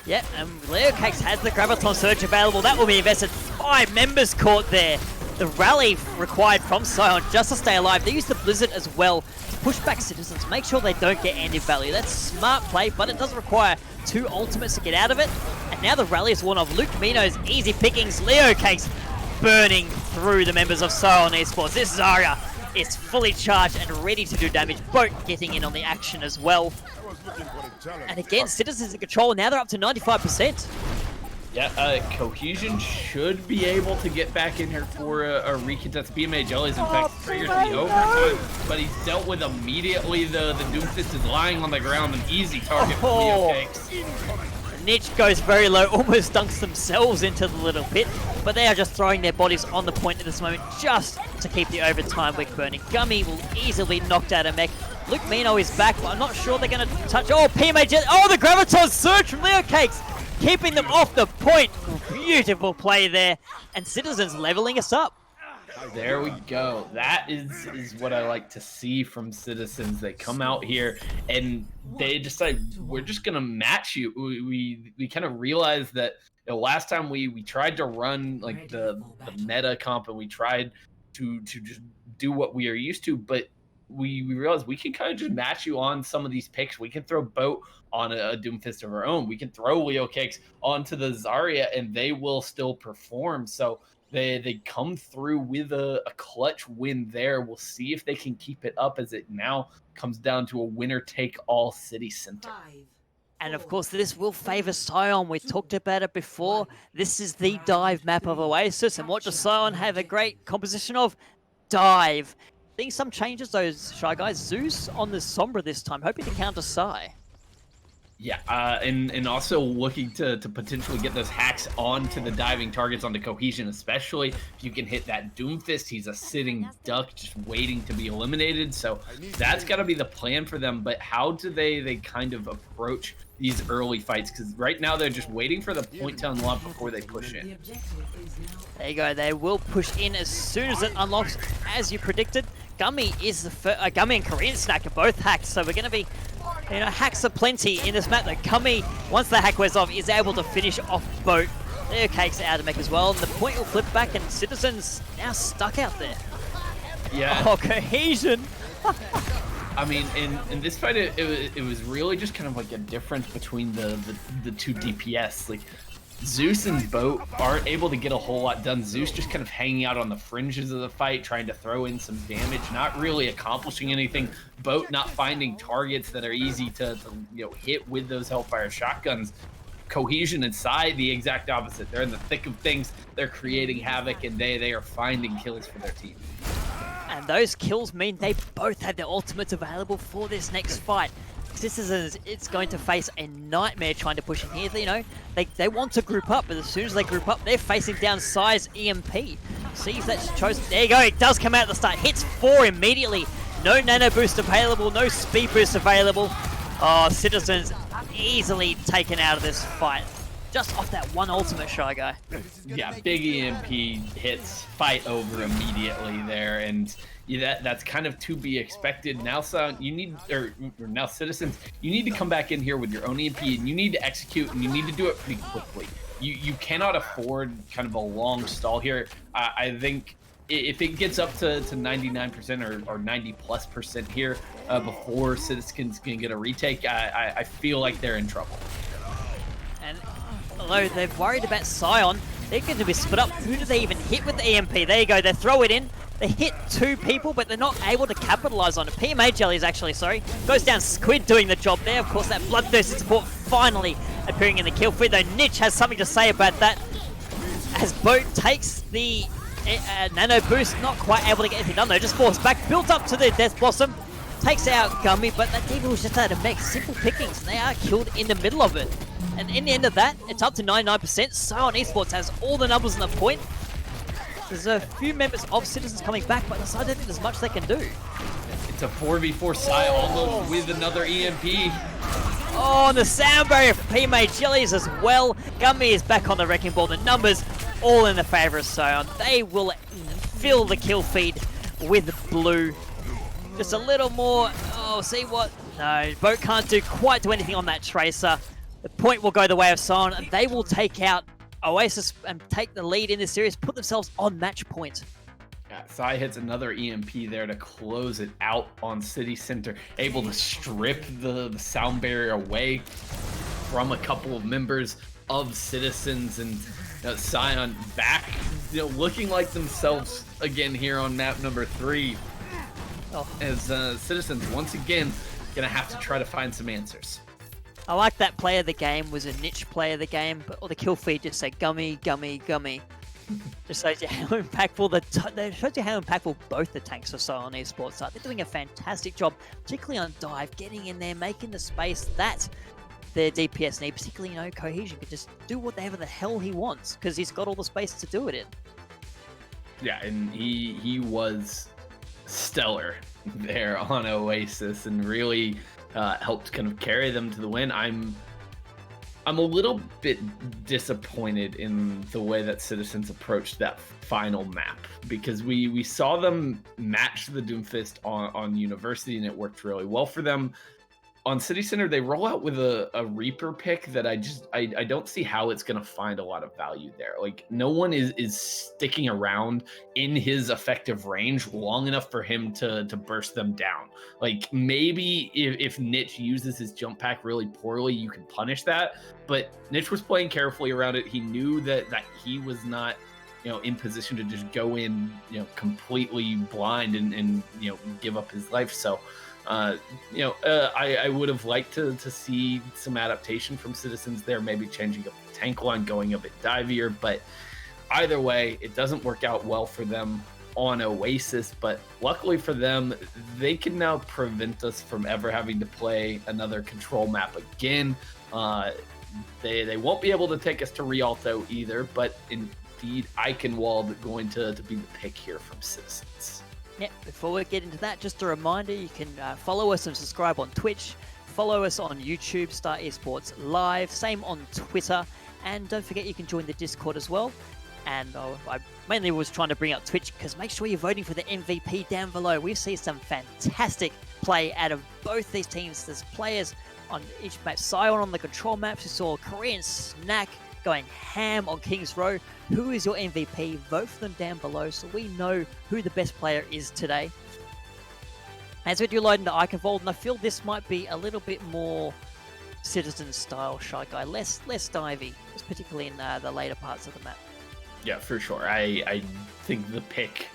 Yep, and Leo Cakes has the Graviton Surge available. That will be invested. 5 members caught there. The rally required from Scion just to stay alive. They use the Blizzard as well to push back Citizens, make sure they don't get any value. That's smart play, but it does require 2 ultimates to get out of it. And now the rally is one of Luke Mino's easy pickings. Leo Cakes burning through the members of Scion Esports. This Zarya is fully charged and ready to do damage. Boat getting in on the action as well. And again, Citizens in control. Now they're up to 95%. Yeah, Cohesion should be able to get back in here for a recontest. BMA Jellies, in fact, triggers the overtime, but he's dealt with immediately. The Doomfist is lying on the ground, an easy target for Leo Cakes. Niche goes very low, almost dunks themselves into the little pit, but they are just throwing their bodies on the point at this moment just to keep the overtime wick burning. Gummy will easily knock out a mech. Luke Mino is back, but I'm not sure they're going to touch. Oh, PMA Oh, the Graviton Surge from Leo Cakes, keeping them off the point. Beautiful play there, and Citizens leveling us up. There we go. That is what I like to see from Citizens. They come out here and they decide, we're just gonna match you. We kind of realized that last time we tried to run like the meta comp, and we tried to just do what we are used to, but we realized we can kind of just match you on some of these picks. We can throw Boat on a Doomfist of our own. We can throw Leo Cakes onto the Zarya, and they will still perform. So they come through with a clutch win there. We'll see if they can keep it up as it now comes down to a winner-take-all city center. And of course, this will favor Scion. We talked about it before. This is the dive map of Oasis, and what does Scion have a great composition of? Dive. Seeing some changes, those Shy Guys. Zeus on the Sombra this time, hoping to counter Psy. Yeah, and also looking to potentially get those hacks onto the diving targets, onto Cohesion, especially if you can hit that Doomfist. He's a sitting duck just waiting to be eliminated. So that's got to be the plan for them. But how do they kind of approach these early fights? Because right now they're just waiting for the point to unlock before they push in. There you go. They will push in as soon as it unlocks, as you predicted. Gummy is the first. Gummy and Korean Snack are both hacked, so we're going to be, hacks are plenty in this map. Though Gummy, once the hack wears off, is able to finish off Boat. There, Cakes out of mech as well. And the point will flip back, and Citizens now stuck out there. Yeah. Oh, Cohesion. I mean, in this fight, it was really just kind of like a difference between the two DPS. Like, Zeus and Boat aren't able to get a whole lot done. Zeus just kind of hanging out on the fringes of the fight, trying to throw in some damage, not really accomplishing anything. Boat not finding targets that are easy to hit with those Hellfire shotguns. Cohesion and Psy, the exact opposite. They're in the thick of things. They're creating havoc, and they are finding kills for their team. And those kills mean they both have their ultimates available for this next fight. Citizens, it's going to face a nightmare trying to push in here. They want to group up, but as soon as they group up, they're facing down Psy's EMP. See if that's chosen. There you go. It does come out at the start. Hits 4 immediately. No nano boost available. No speed boost available. Oh, Citizens easily taken out of this fight. Just off that one ultimate, Shy Guy. Yeah, big EMP hits, fight over immediately there, and that's kind of to be expected. Now, you need, or now Citizens, you need to come back in here with your own EMP, and you need to execute, and you need to do it pretty quickly. You cannot afford kind of a long stall here. I think if it gets up to 99% or 90+% here before Citizens can get a retake, I feel like they're in trouble. And although they're worried about Scion, they're going to be split up. Who do they even hit with the EMP? There you go. They throw it in. They hit 2 people, but they're not able to capitalize on it. PMA Jellies, actually, sorry. Goes down Squid doing the job there. Of course, that bloodthirsty support finally appearing in the kill feed, though Niche has something to say about that. As Boat takes the nano boost, not quite able to get anything done, though. Just falls back, built up to the Death Blossom. Takes out Gummy, but that Diva was just out of mech. Simple pickings, and they are killed in the middle of it. And in the end of that, it's up to 99%. Scion Esports has all the numbers on the point. There's a few members of Citizens coming back, but I don't think there's much they can do. It's a 4v4 Psy almost with another EMP. Oh, and the sound barrier for PMA Jellies as well. Gummy is back on the wrecking ball. The numbers all in the favor of Scion. They will fill the kill feed with blue. Just a little more. Oh, see what? No, Boat can't quite do anything on that Tracer. The point will go the way of Scion, and they will take out Oasis and take the lead in this series, put themselves on match point. Yeah, Psy hits another EMP there to close it out on City Center, able to strip the sound barrier away from a couple of members of Citizens, and Scion back, looking like themselves again here on map number 3. Oh. As Citizens once again gonna have to try to find some answers. I like that play of the game was a Niche play of the game, but the kill feed just said Gummy, Gummy, Gummy. Just shows you how impactful both the tanks for Scion Esports are. They're doing a fantastic job, particularly on dive, getting in there, making the space that their DPS need. Particularly, Cohesion could just do whatever the hell he wants because he's got all the space to do it in. Yeah, and he was stellar there on Oasis and really helped kind of carry them to the win. I'm a little bit disappointed in the way that Citizens approached that final map, because we saw them match the Doomfist on University and it worked really well for them. on City Center, they roll out with a Reaper pick that I don't see how it's gonna find a lot of value there. Like no one is sticking around in his effective range long enough for him to burst them down. Like maybe if Niche uses his jump pack really poorly, you can punish that. But Niche was playing carefully around it. He knew that he was not in position to just go in, completely blind and give up his life. So I would have liked to see some adaptation from Citizens there, maybe changing up the tank line, going a bit divier, but either way, it doesn't work out well for them on Oasis, but luckily for them, they can now prevent us from ever having to play another control map again. They won't be able to take us to Rialto either, but indeed, Eichenwald going to be the pick here from Citizens. Yeah, before we get into that, just a reminder, you can follow us and subscribe on Twitch, follow us on YouTube, Star Esports Live, same on Twitter, and don't forget you can join the Discord as well. And I mainly was trying to bring up Twitch because make sure you're voting for the MVP down below. We see some fantastic play out of both these teams. There's players on each map. Scion on the control maps, we saw Korean Snack going ham on King's Row. Who is your MVP? Vote for them down below so we know who the best player is today. As we do load into Eichenwald, and I feel this might be a little bit more Citizen style Shy Guy, less divey, particularly in the later parts of the map. Yeah, for sure. I think the pick,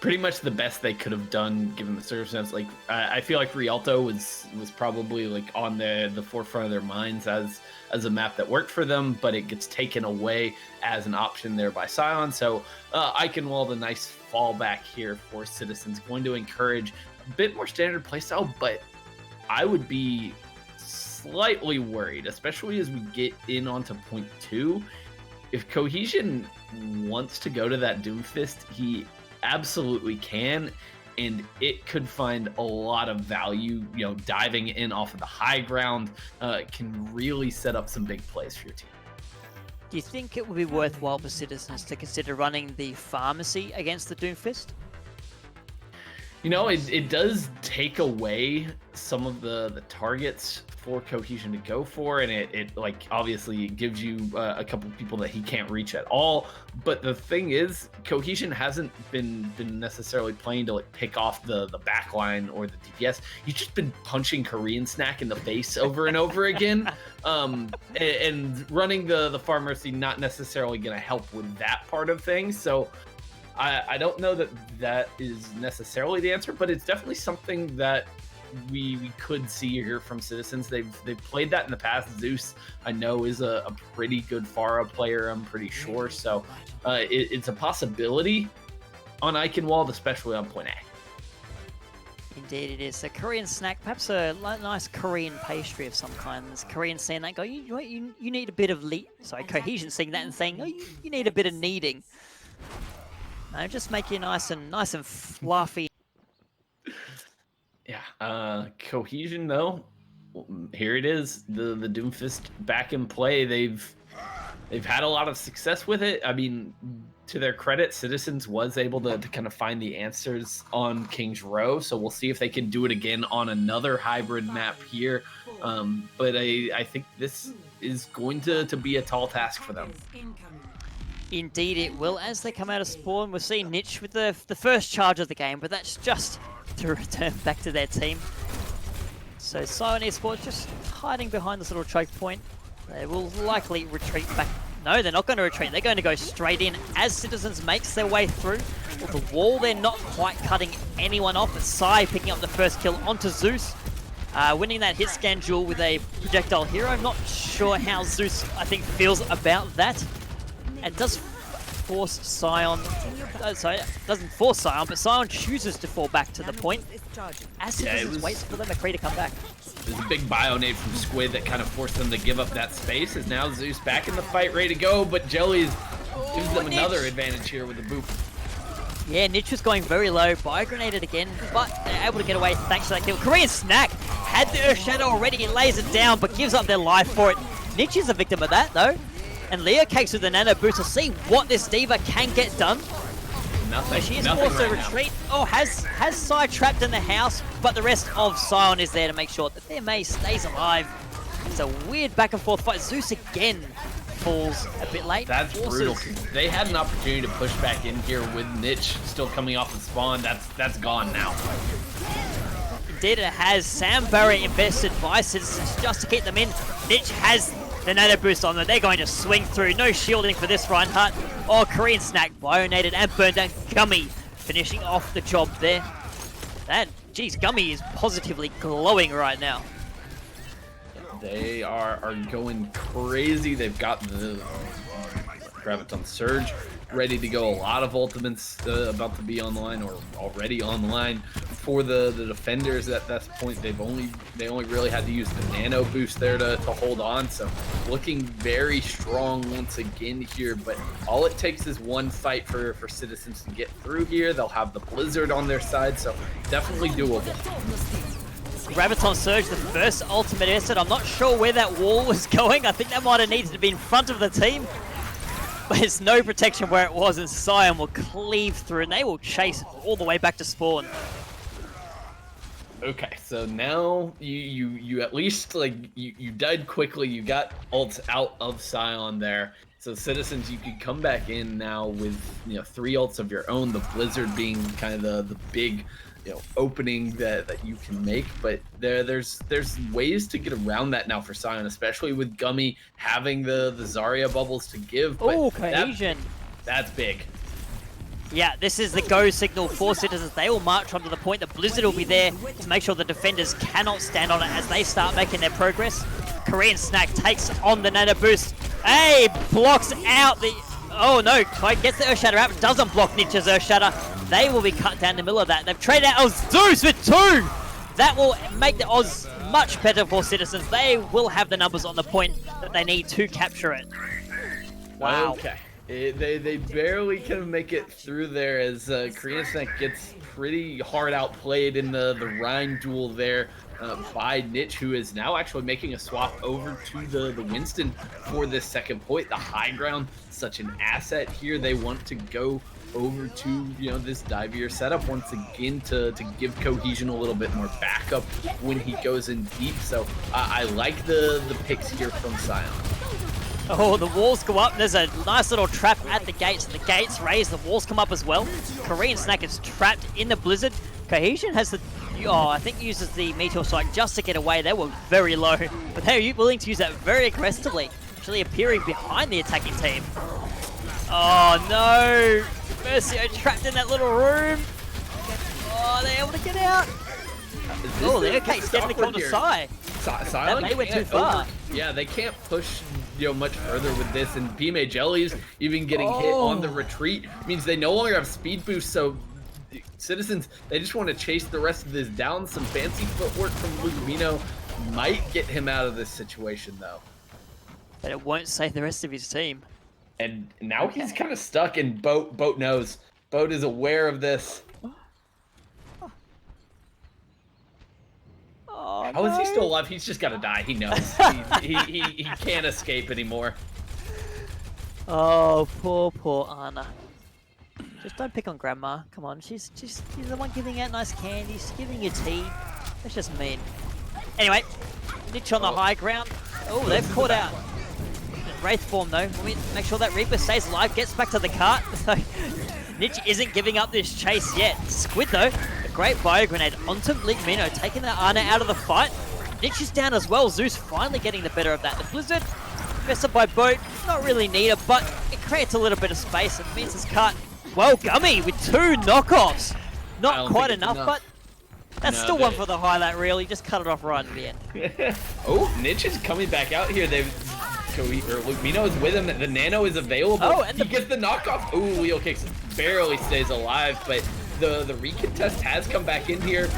pretty much the best they could have done given the circumstance. Like I feel like Rialto was probably like on the forefront of their minds as a map that worked for them, but it gets taken away as an option there by Scion. So Eichenwald, a nice fallback here for Citizens, going to encourage a bit more standard playstyle, but I would be slightly worried, especially as we get in onto point 2. If Cohesion wants to go to that Doomfist, he absolutely can, and it could find a lot of value. Diving in off of the high ground can really set up some big plays for your team. Do you think it would be worthwhile for Citizens to consider running the Pharmacy against the Doomfist? It does take away some of the targets for Cohesion to go for, and it like obviously gives you a couple people that he can't reach at all. But the thing is, Cohesion hasn't been necessarily playing to like pick off the back line or the DPS. He's just been punching Korean Snack in the face over and over again. And running the Pharmacy not necessarily going to help with that part of things. So I don't know that is necessarily the answer, but it's definitely something that we could see here from Citizens. They've played that in the past. Zeus, I know, is a pretty good Pharah player, I'm pretty sure. So it's a possibility on Eichenwald, especially on point A. Indeed it is. So Korean Snack, perhaps a nice Korean pastry of some kind. There's Korean saying that, you need a bit of Cohesion seeing that and saying, you need a bit of kneading. No, just make you nice and fluffy. Yeah, Cohesion though, here it is, the Doomfist back in play. They've had a lot of success with it. I mean, to their credit, Citizens was able to kind of find the answers on King's Row, so we'll see if they can do it again on another hybrid map here. But I think this is going to be a tall task for them. Indeed it will. As they come out of spawn, we'll see Niche with the first charge of the game, but that's just to return back to their team. So Scion Esports just hiding behind this little choke point. They will likely retreat back. No, they're not going to retreat. They're going to go straight in as Citizens makes their way through. With the wall, they're not quite cutting anyone off. But Sai picking up the first kill onto Zeus. Winning that hit scan duel with a projectile hero. I'm not sure how Zeus, I think, feels about that. It does force Scion, sorry, it doesn't force Scion, but Scion chooses to fall back to the point. As Citizens waits for the McCree to come back. There's a big bio nade from Squid that kind of forced them to give up that space. Is now Zeus back in the fight, ready to go, but Jellies gives them another advantage here with the boop. Yeah, Niche was going very low, bio-grenaded again, but they're able to get away thanks to that kill. Korean Snack had the Earth Shadow already, he lays it down, but gives up their life for it. Niche is a victim of that, though. And Leo Cakes with the nano boost. We'll see what this D.Va can get done. Nothing. She is Nothing forced to right now. retreat. Oh, has Sci trapped in the house, but the rest of Scion is there to make sure that their Mei stays alive. It's a weird back and forth fight. Zeus again falls a bit late. That's brutal. Forces- They had an opportunity to push back in here with Niche still coming off the spawn. That's gone now. Indeed, it has. Sam Barry invested by Citizens just to keep them in. Niche has the nano boost on them. They're going to swing through. No shielding for this Reinhardt. Oh, Korean Snack bionated and burned down. Gummy finishing off the job there. And, geez, Gummy is positively glowing right now. They are going crazy. They've got the Graviton Surge ready to go. A lot of ultimates about to be online or already online for the defenders at this point. They only really had to use the nano boost there to hold on. So looking very strong once again here. But all it takes is one fight for Citizens to get through here. They'll have the Blizzard on their side, so definitely doable. Graviton Surge, the first ultimate asset. I'm not sure where that wall was going. I think that might have needed to be in front of the team. But there's no protection where it was, and Scion will cleave through, and they will chase all the way back to spawn. Okay, so now you at least, like, you died quickly. You got ults out of Scion there. So Citizens, you could come back in now with 3 ults of your own. The Blizzard being kind of the big opening that you can make, but there's ways to get around that now for Scion, especially with Gummy having the Zarya bubbles to give. Oh, Cohesion. That's big. Yeah, this is the go signal for Citizens. They will march onto the point. The Blizzard will be there to make sure the defenders cannot stand on it as they start making their progress. Korean Snack takes on the nano boost. Hey, blocks out the... Oh no, Clyde gets the Earthshatter out, doesn't block Niche's Earthshatter. They will be cut down the middle of that. They've traded out Zeus with 2! That will make the odds much better for Citizens. They will have the numbers on the point that they need to capture it. Wow. Okay. They barely can make it through there as Korean Snack gets pretty hard outplayed in the Rhine duel there by Niche, who is now actually making a swap over to the Winston for this second point. The high ground, such an asset here. They want to go over to this divier setup once again to give Cohesion a little bit more backup when he goes in deep. So I like the picks here from Scion. Oh, the walls go up. There's a nice little trap at the gates. The gates raise, the walls come up as well. Korean Snack is trapped in the Blizzard. Cohesion has the... Oh, I think uses the Meteor Strike just to get away. They were very low, but they're willing to use that very aggressively, actually appearing behind the attacking team. Oh no! Mercio trapped in that little room. Oh, they're able to get out. Oh, they're okay. Stepping the corner side. That may went too far. Yeah, they can't push much further with this, and PMA Jellies even getting hit on the retreat means they no longer have speed boost. So Citizens, they just want to chase the rest of this down. Some fancy footwork from Lugmino might get him out of this situation though, but it won't save the rest of his team. and now he's kind of stuck, and Boat knows. Boat is aware of this. Oh, How is he still alive? He's just got to die. He knows. he can't escape anymore. Oh, poor Anna. Just don't pick on Grandma. Come on, she's the one giving out nice candy. She's giving you tea. That's just mean. Anyway, Niche on the high ground. Oh, they've caught out Wraith form though. Let me make sure that Reaper stays alive, gets back to the cart. So Niche isn't giving up this chase yet. Squid though, a great bio grenade onto Ligmino, taking the Ana out of the fight. Niche is down as well. Zeus finally getting the better of that. The Blizzard, messed up by Boat, not really needed, but it creates a little bit of space. It means it's cut. Well, Gummy with 2 knockoffs. Not quite enough, but that's still one for the highlight reel. He just cut it off right at the end. Oh, Niche is coming back out here. Lugmino is with him. The nano is available. Oh, and he gets the knockoff. Ooh, wheel kicks, barely stays alive, but the recontest has come back in here.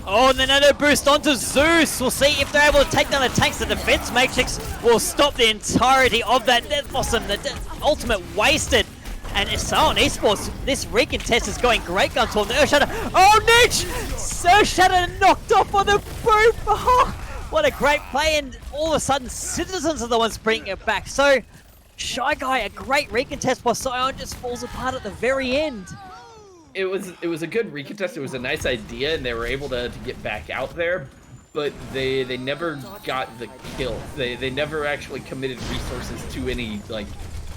Oh, and the nano boost onto Zeus. We'll see if they're able to take down the tanks. The defense matrix will stop the entirety of that Death Blossom. The ultimate wasted. And Scion Esports, this recontest is going great guns on the Earthshatter. Oh, Niche! Earthshatter knocked off on the boot. Oh, what a great play, and all of a sudden Citizens are the ones bringing it back. So Shy Guy, a great recontest while Scion just falls apart at the very end. It was a good recontest. It was a nice idea, and they were able to get back out there, but they never got the kill. They never actually committed resources to any like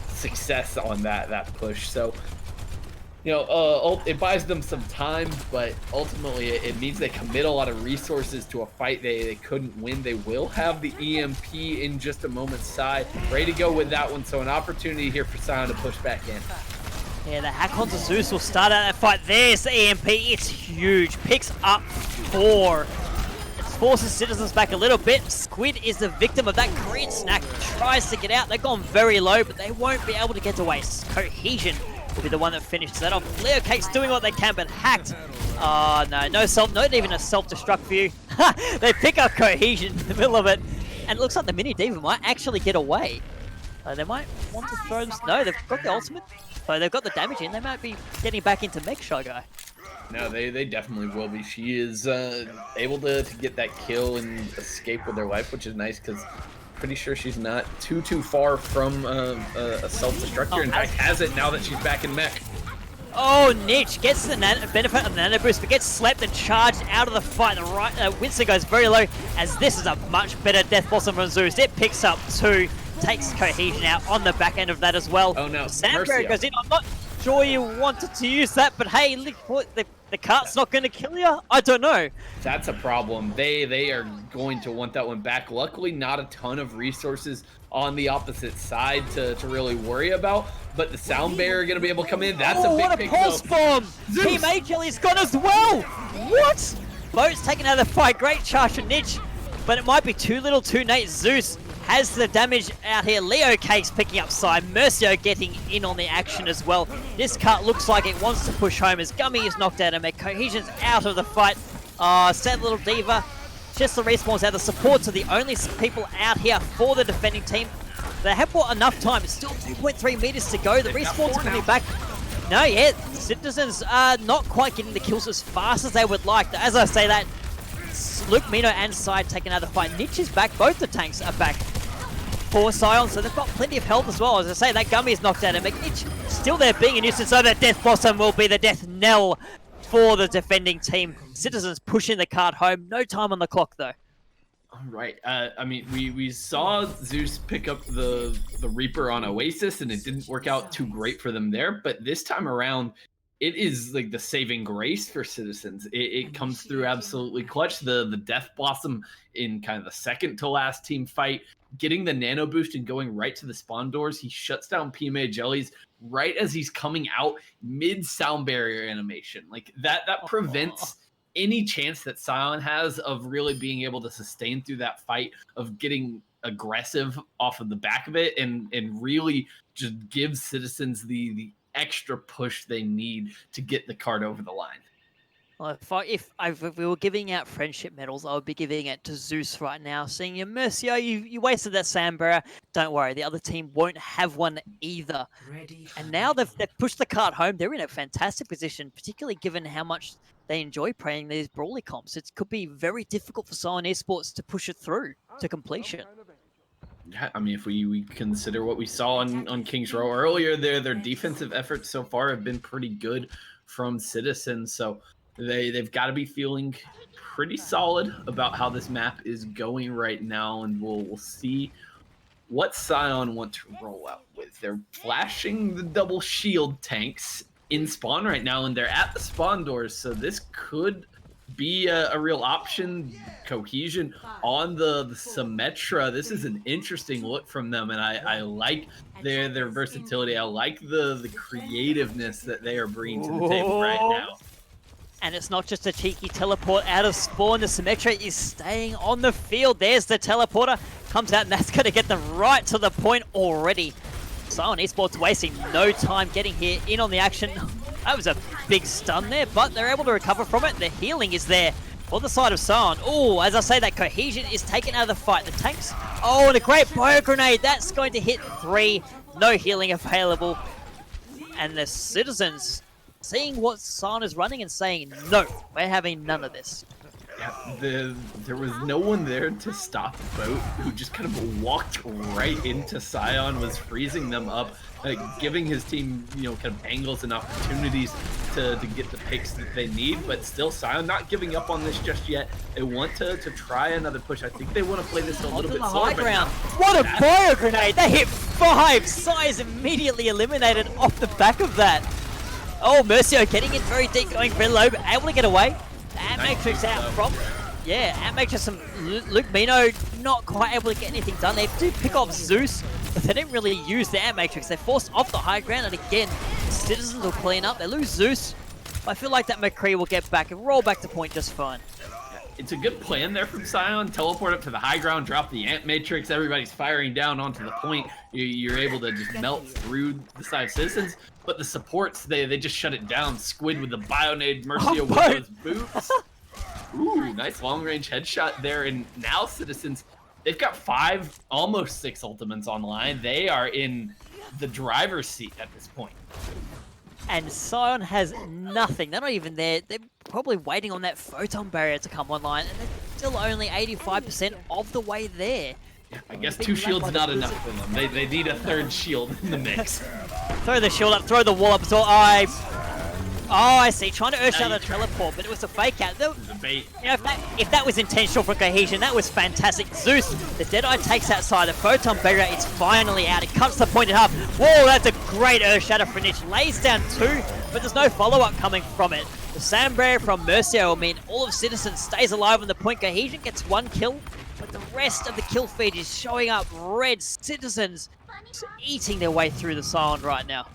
success on that push. So, you know, it buys them some time, but ultimately it means they commit a lot of resources to a fight they couldn't win. They will have the EMP in just a moment's side, ready to go with that one. So an opportunity here for Scion to push back in. Yeah, the hack onto Zeus will start out that fight. There's the EMP. It's huge. Picks up 4. It forces Citizens back a little bit. Squid is the victim of that Korean snack. Tries to get out. They've gone very low, but they won't be able to get away. Cohesion will be the one that finishes that off. Leo Cake's doing what they can, but hacked. Oh, no. Not even a self-destruct view. They pick up Cohesion in the middle of it. And it looks like the Mini Diva might actually get away. They might want to throw them. No, they've got the ultimate. So they've got the damage in. They might be getting back into mech, Shy Guy. No, they definitely will be. She is able to get that kill and escape with their life, which is nice because pretty sure she's not too far from a self-destructor. In fact, has it now that she's back in mech. Oh, Niche gets the benefit of the nano boost, but gets slept and charged out of the fight. The Winston goes very low, as this is a much better Death Blossom from Zeus. It picks up 2. Takes Cohesion out on the back end of that as well. Oh no, Sandberg goes in. I'm not sure you wanted to use that, but hey, look, what, the cart's not going to kill you? I don't know. That's a problem. They are going to want that one back. Luckily, not a ton of resources on the opposite side to really worry about, but the sound barrier are going to be able to come in. That's a big what a pick, pulse bomb! Team Jelly's gone as well! What? Boat's taken out of the fight. Great charge for Niche, but it might be too little too late. Zeus has the damage out here. Leo Cake's picking up side. Mercio getting in on the action as well. This cart looks like it wants to push home as Gummy is knocked out and Cohesion's out of the fight. Sad little Diva. Just the respawns out. The supports are the only people out here for the defending team. They have bought enough time. It's still 2.3 meters to go. The respawns are coming back. No, yeah, Citizens are not quite getting the kills as fast as they would like. As I say that, Luke, Mino, and Side taking out of the fight. Niche is back. Both the tanks are back for Scion, so they've got plenty of health as well. As I say, that Gummy is knocked out, and McNitch still there being a nuisance, so that Death Blossom will be the death knell for the defending team. Citizens pushing the cart home. No time on the clock, though. All right. I mean, we saw Zeus pick up the Reaper on Oasis, and it didn't work out too great for them there. But this time around, it is like the saving grace for Citizens. It comes through absolutely clutch. The Death Blossom in kind of the second to last team fight, getting the nano boost and going right to the spawn doors. He shuts down PMA Jellies right as he's coming out mid sound barrier animation. Like that prevents any chance that Scion has of really being able to sustain through that fight, of getting aggressive off of the back of it and really just give Citizens the extra push they need to get the card over the line. Well, if we were giving out friendship medals, I would be giving it to Zeus right now. Seeing you, Mercio, you wasted that Sandbara. Don't worry, the other team won't have one either. And now they've pushed the cart home. They're in a fantastic position, particularly given how much they enjoy playing these brawly comps. It could be very difficult for Scion Esports to push it through to completion. Yeah, I mean, if we consider what we saw on Kings Row earlier, their defensive efforts so far have been pretty good from Citizens. So they've got to be feeling pretty solid about how this map is going right now, and we'll see what Scion want to roll out with. They're flashing the double shield tanks in spawn right now, and they're at the spawn doors, so this could be a real option. Cohesion on the Symmetra. This is an interesting look from them, and I like their versatility. I like the creativeness that they are bringing to the table right now. And it's not just a cheeky teleport out of spawn. The Symmetra is staying on the field. There's the teleporter. Comes out, and that's going to get them right to the point already. Scion Esports wasting no time getting here in on the action. That was a big stun there, but they're able to recover from it. The healing is there for the side of Scion. Oh, as I say, that Cohesion is taken out of the fight. The tanks, oh, and a great bio grenade. That's going to hit 3. No healing available. And the Citizens seeing what Scion is running and saying, no, we're having none of this. Yeah, there was no one there to stop the boat, who just kind of walked right into Scion, was freezing them up, giving his team, kind of angles and opportunities to get the picks that they need, but still Scion not giving up on this just yet. They want to try another push. I think they want to play this a little bit slower. High ground. What a bio grenade! They hit 5! Sci's immediately eliminated off the back of that. Oh, Mercio getting in very deep, going very low, but able to get away. Matrix out from, Matrix and Luke Mino not quite able to get anything done. They do pick off Zeus, but they didn't really use the Matrix. They forced off the high ground, and again, Citizens will clean up. They lose Zeus. I feel like that McCree will get back and roll back to point just fine. It's a good plan there from Scion. Teleport up to the high ground, drop the Ant Matrix. Everybody's firing down onto the point. You're able to just melt through the side of Citizens. But the supports, they just shut it down. Squid with the Bionade, Mercio with those boots. Ooh, nice long-range headshot there. And now Citizens, they've got 5, almost 6 ultimates online. They are in the driver's seat at this point. And Scion has nothing. They're not even there. They're probably waiting on that photon barrier to come online, and they're still only 85% of the way there. I guess 2 shields not enough for them. They need a 3rd shield in the mix. Throw the shield up, throw the wall up. So I see. Trying to Earthshatter the teleport, but it was a fake out. The bait. If that was intentional for cohesion, that was fantastic. Zeus, the Deadeye takes outside. The photon barrier is finally out. It cuts the point in half. Whoa, that's a great Earthshatter for Niche. Lays down 2, but there's no follow-up coming from it. The sand barrier from Mercio will mean all of Citizens stays alive on the point. Cohesion gets 1 kill, but the rest of the kill feed is showing up red. Citizens eating their way through the Scion right now.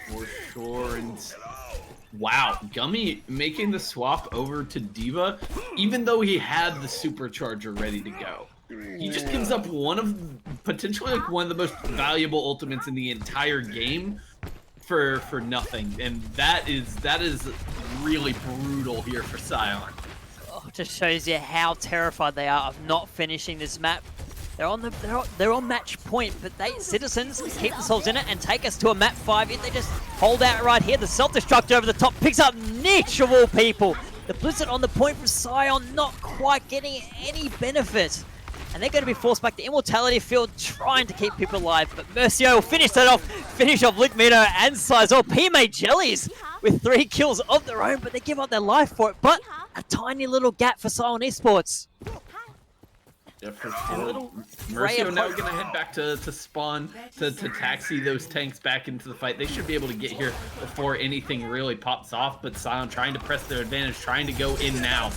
For sure. And wow, Gummy making the swap over to D.Va, even though he had the supercharger ready to go. He just gives up potentially one of the most valuable ultimates in the entire game for nothing. And that is really brutal here for Scion. Oh, just shows you how terrified they are of not finishing this map. They're on match point, but Citizens keep themselves in it and take us to a map 5. If they just hold out right here, the self-destruct over the top picks up Niche of all people. The Blizzard on the point from Scion not quite getting any benefit. And they're going to be forced back to Immortality Field, trying to keep people alive. But Mercio will finish that off. Finish off Luke Mino and Sizor. PMA Jellies with 3 kills of their own, but they give up their life for it. But a tiny little gap for Scion Esports. Yeah, for sure. Mercio now going to head back to spawn to taxi those tanks back into the fight. They should be able to get here before anything really pops off, but Scion trying to press their advantage, trying to go in now.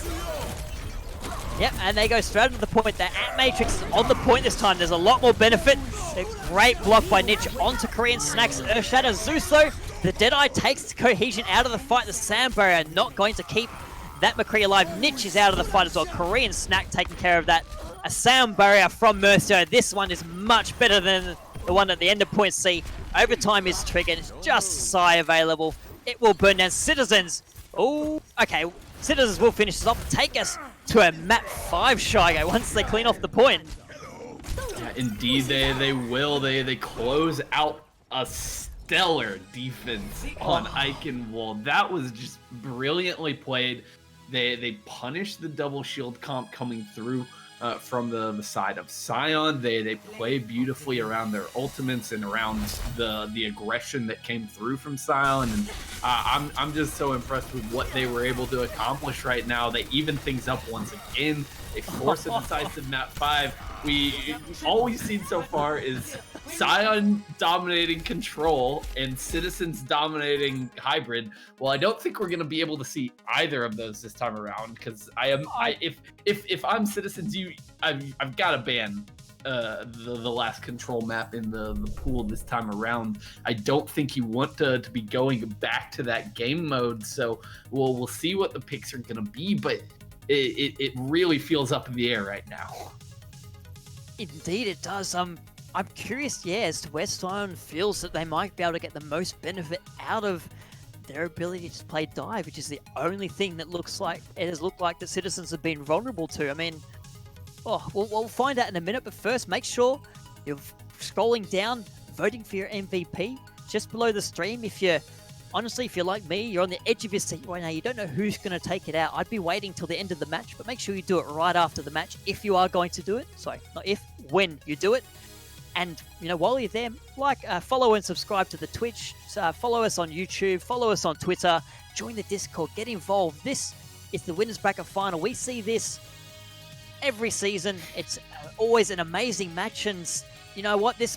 Yep, and they go straight to the point. The Ant Matrix is on the point this time. There's a lot more benefit. A great block by Niche onto Korean Snacks. Earthshatter Zeus though. The Deadeye takes Cohesion out of the fight. The Sand Barrier not going to keep that McCree alive. Niche is out of the fight as well. Korean Snack taking care of that. A sound barrier from Mercio. This one is much better than the one at the end of point C. Overtime is triggered. It's just Psy available. It will burn down Citizens. Oh, okay. Citizens will finish this off. Take us to a map 5, Shigo, once they clean off the point. Yeah, indeed, they will. They close out a stellar defense on Eichenwald. That was just brilliantly played. They punished the double shield comp coming through from the side of Scion. They play beautifully around their ultimates and around the aggression that came through from Scion. And I'm just so impressed with what they were able to accomplish right now. They even things up once again. They force a decisive map 5. All we've seen so far is Scion dominating control and Citizens dominating hybrid. Well, I don't think we're going to be able to see either of those this time around, because if I'm Citizens, I've got to ban the last control map in the pool this time around. I don't think you want to be going back to that game mode. So we'll see what the picks are going to be, but it really feels up in the air right now. Indeed, it does. I'm curious, as to where Scion feels that they might be able to get the most benefit out of their ability to play dive, which is the only thing that has looked like the Citizens have been vulnerable to. I mean, we'll find out in a minute, but first, make sure you're scrolling down, voting for your MVP just below the stream. If you honestly, if you're like me, you're on the edge of your seat right now. You don't know who's going to take it out. I'd be waiting till the end of the match, but make sure you do it right after the match if you are going to do it. Sorry, not if, when you do it. And, you know, while you're there, follow and subscribe to the Twitch, follow us on YouTube, follow us on Twitter, join the Discord, get involved. This is the Winners Bracket Final. We see this every season. It's always an amazing match, and you know what? This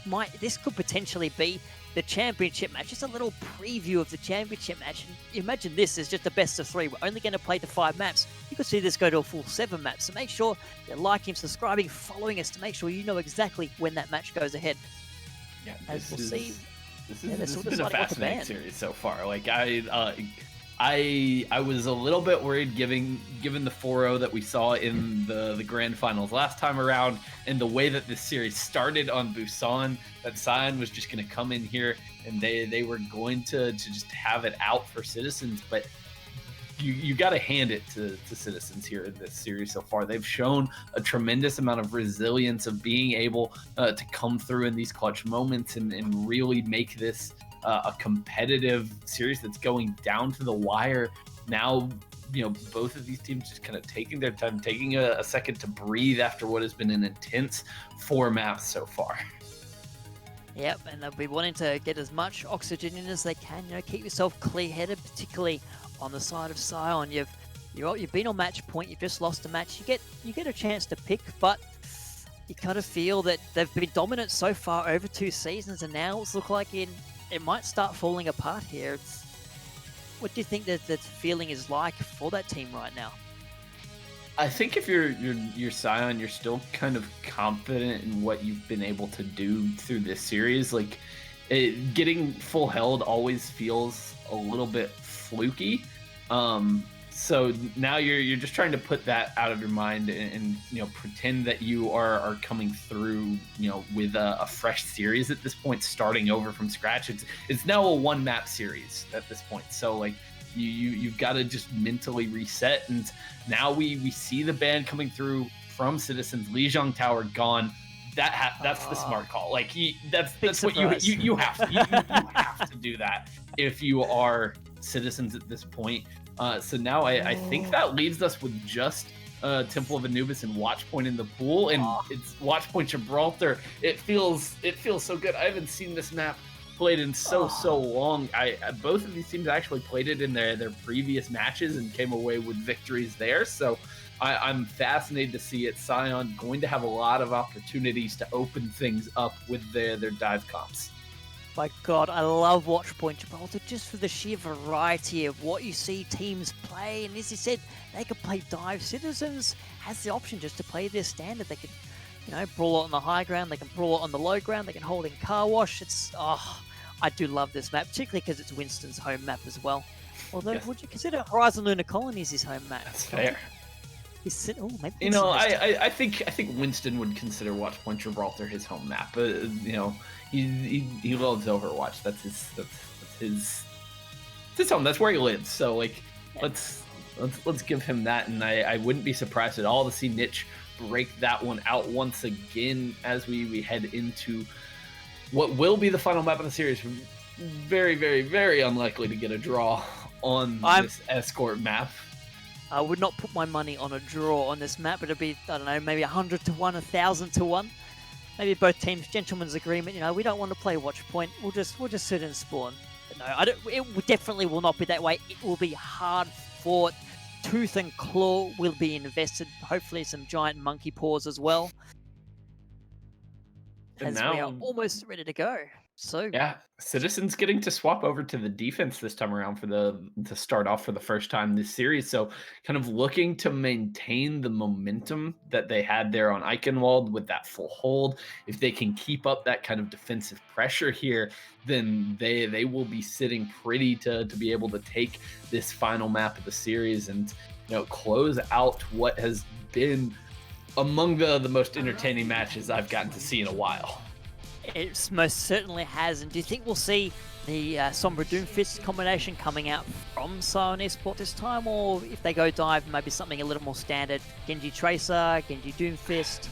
could potentially be the championship match. Just a little preview of the championship match. And imagine this is just a best of 3. We're only going to play the 5 maps. You could see this go to a full 7 maps. So make sure you're liking, subscribing, following us to make sure you know exactly when that match goes ahead. Yeah, as we'll see. This has been a fascinating series so far. Like I was a little bit worried given the 4-0 that we saw in the grand finals last time around, and the way that this series started on Busan, that Scion was just going to come in here and they were going to just have it out for Citizens. But you got to hand it to Citizens here in this series so far. They've shown a tremendous amount of resilience of being able to come through in these clutch moments and really make this a competitive series that's going down to the wire. Now, you know, both of these teams just kind of taking their time, taking a second to breathe after what has been an intense 4 maps so far. Yep, and they'll be wanting to get as much oxygen in as they can. You know, keep yourself clear-headed, particularly on the side of Scion. You've been on match point. You've just lost a match. You get a chance to pick, but you kind of feel that they've been dominant so far over 2 seasons, and now it's look like it might start falling apart here. What do you think that the feeling is like for that team right now? I think if you're Scion, you're still kind of confident in what you've been able to do through this series. Like, getting full held always feels a little bit fluky. So now you're just trying to put that out of your mind and you know, pretend that you are coming through, you know, with a fresh series at this point, starting over from scratch. It's now a 1 map series at this point. So like you've got to just mentally reset. And now we see the ban coming through from Citizens. Lijiang Tower gone. That's the smart call. Like that's what you have to you have to do that if you are Citizens at this point. So now I think that leaves us with just Temple of Anubis and Watchpoint in the pool, and it's Watchpoint Gibraltar. It feels so good. I haven't seen this map played in so long. Both of these teams actually played it in their previous matches and came away with victories there. So I'm fascinated to see it. Scion going to have a lot of opportunities to open things up with their dive comps. My God, I love Watchpoint Gibraltar just for the sheer variety of what you see teams play. And as you said, they could play dive. Citizens has the option just to play their standard. They could, you know, brawl it on the high ground. They can brawl it on the low ground. They can hold in car wash. I do love this map, particularly because it's Winston's home map as well. Although, yes. Would you consider Horizon Lunar Colonies his home map? That's fair. Maybe you know, I think Winston would consider Watchpoint Gibraltar his home map. You know, he loves Overwatch. That's his home. That's where he lives. So like, let's give him that. And I wouldn't be surprised at all to see Niche break that one out once again as we head into what will be the final map of the series. Very, very, very unlikely to get a draw on this escort map. I would not put my money on a draw on this map. It'd be, I don't know, maybe 100 to 1, 1,000 to 1. Maybe both teams, gentlemen's agreement. You know, we don't want to play Watchpoint. We'll just sit and spawn. But no, it definitely will not be that way. It will be hard fought. Tooth and claw will be invested. Hopefully, some giant monkey paws as well. As we are almost ready to go. So yeah, Citizens getting to swap over to the defense this time around to start off for the first time this series. So kind of looking to maintain the momentum that they had there on Eichenwald with that full hold. If they can keep up that kind of defensive pressure here, then they will be sitting pretty to be able to take this final map of the series and, you know, close out what has been among the most entertaining matches I've gotten to see in a while. It most certainly has. And do you think we'll see the Sombra Doomfist combination coming out from Scion Esports this time? Or if they go dive, maybe something a little more standard? Genji Tracer, Genji Doomfist?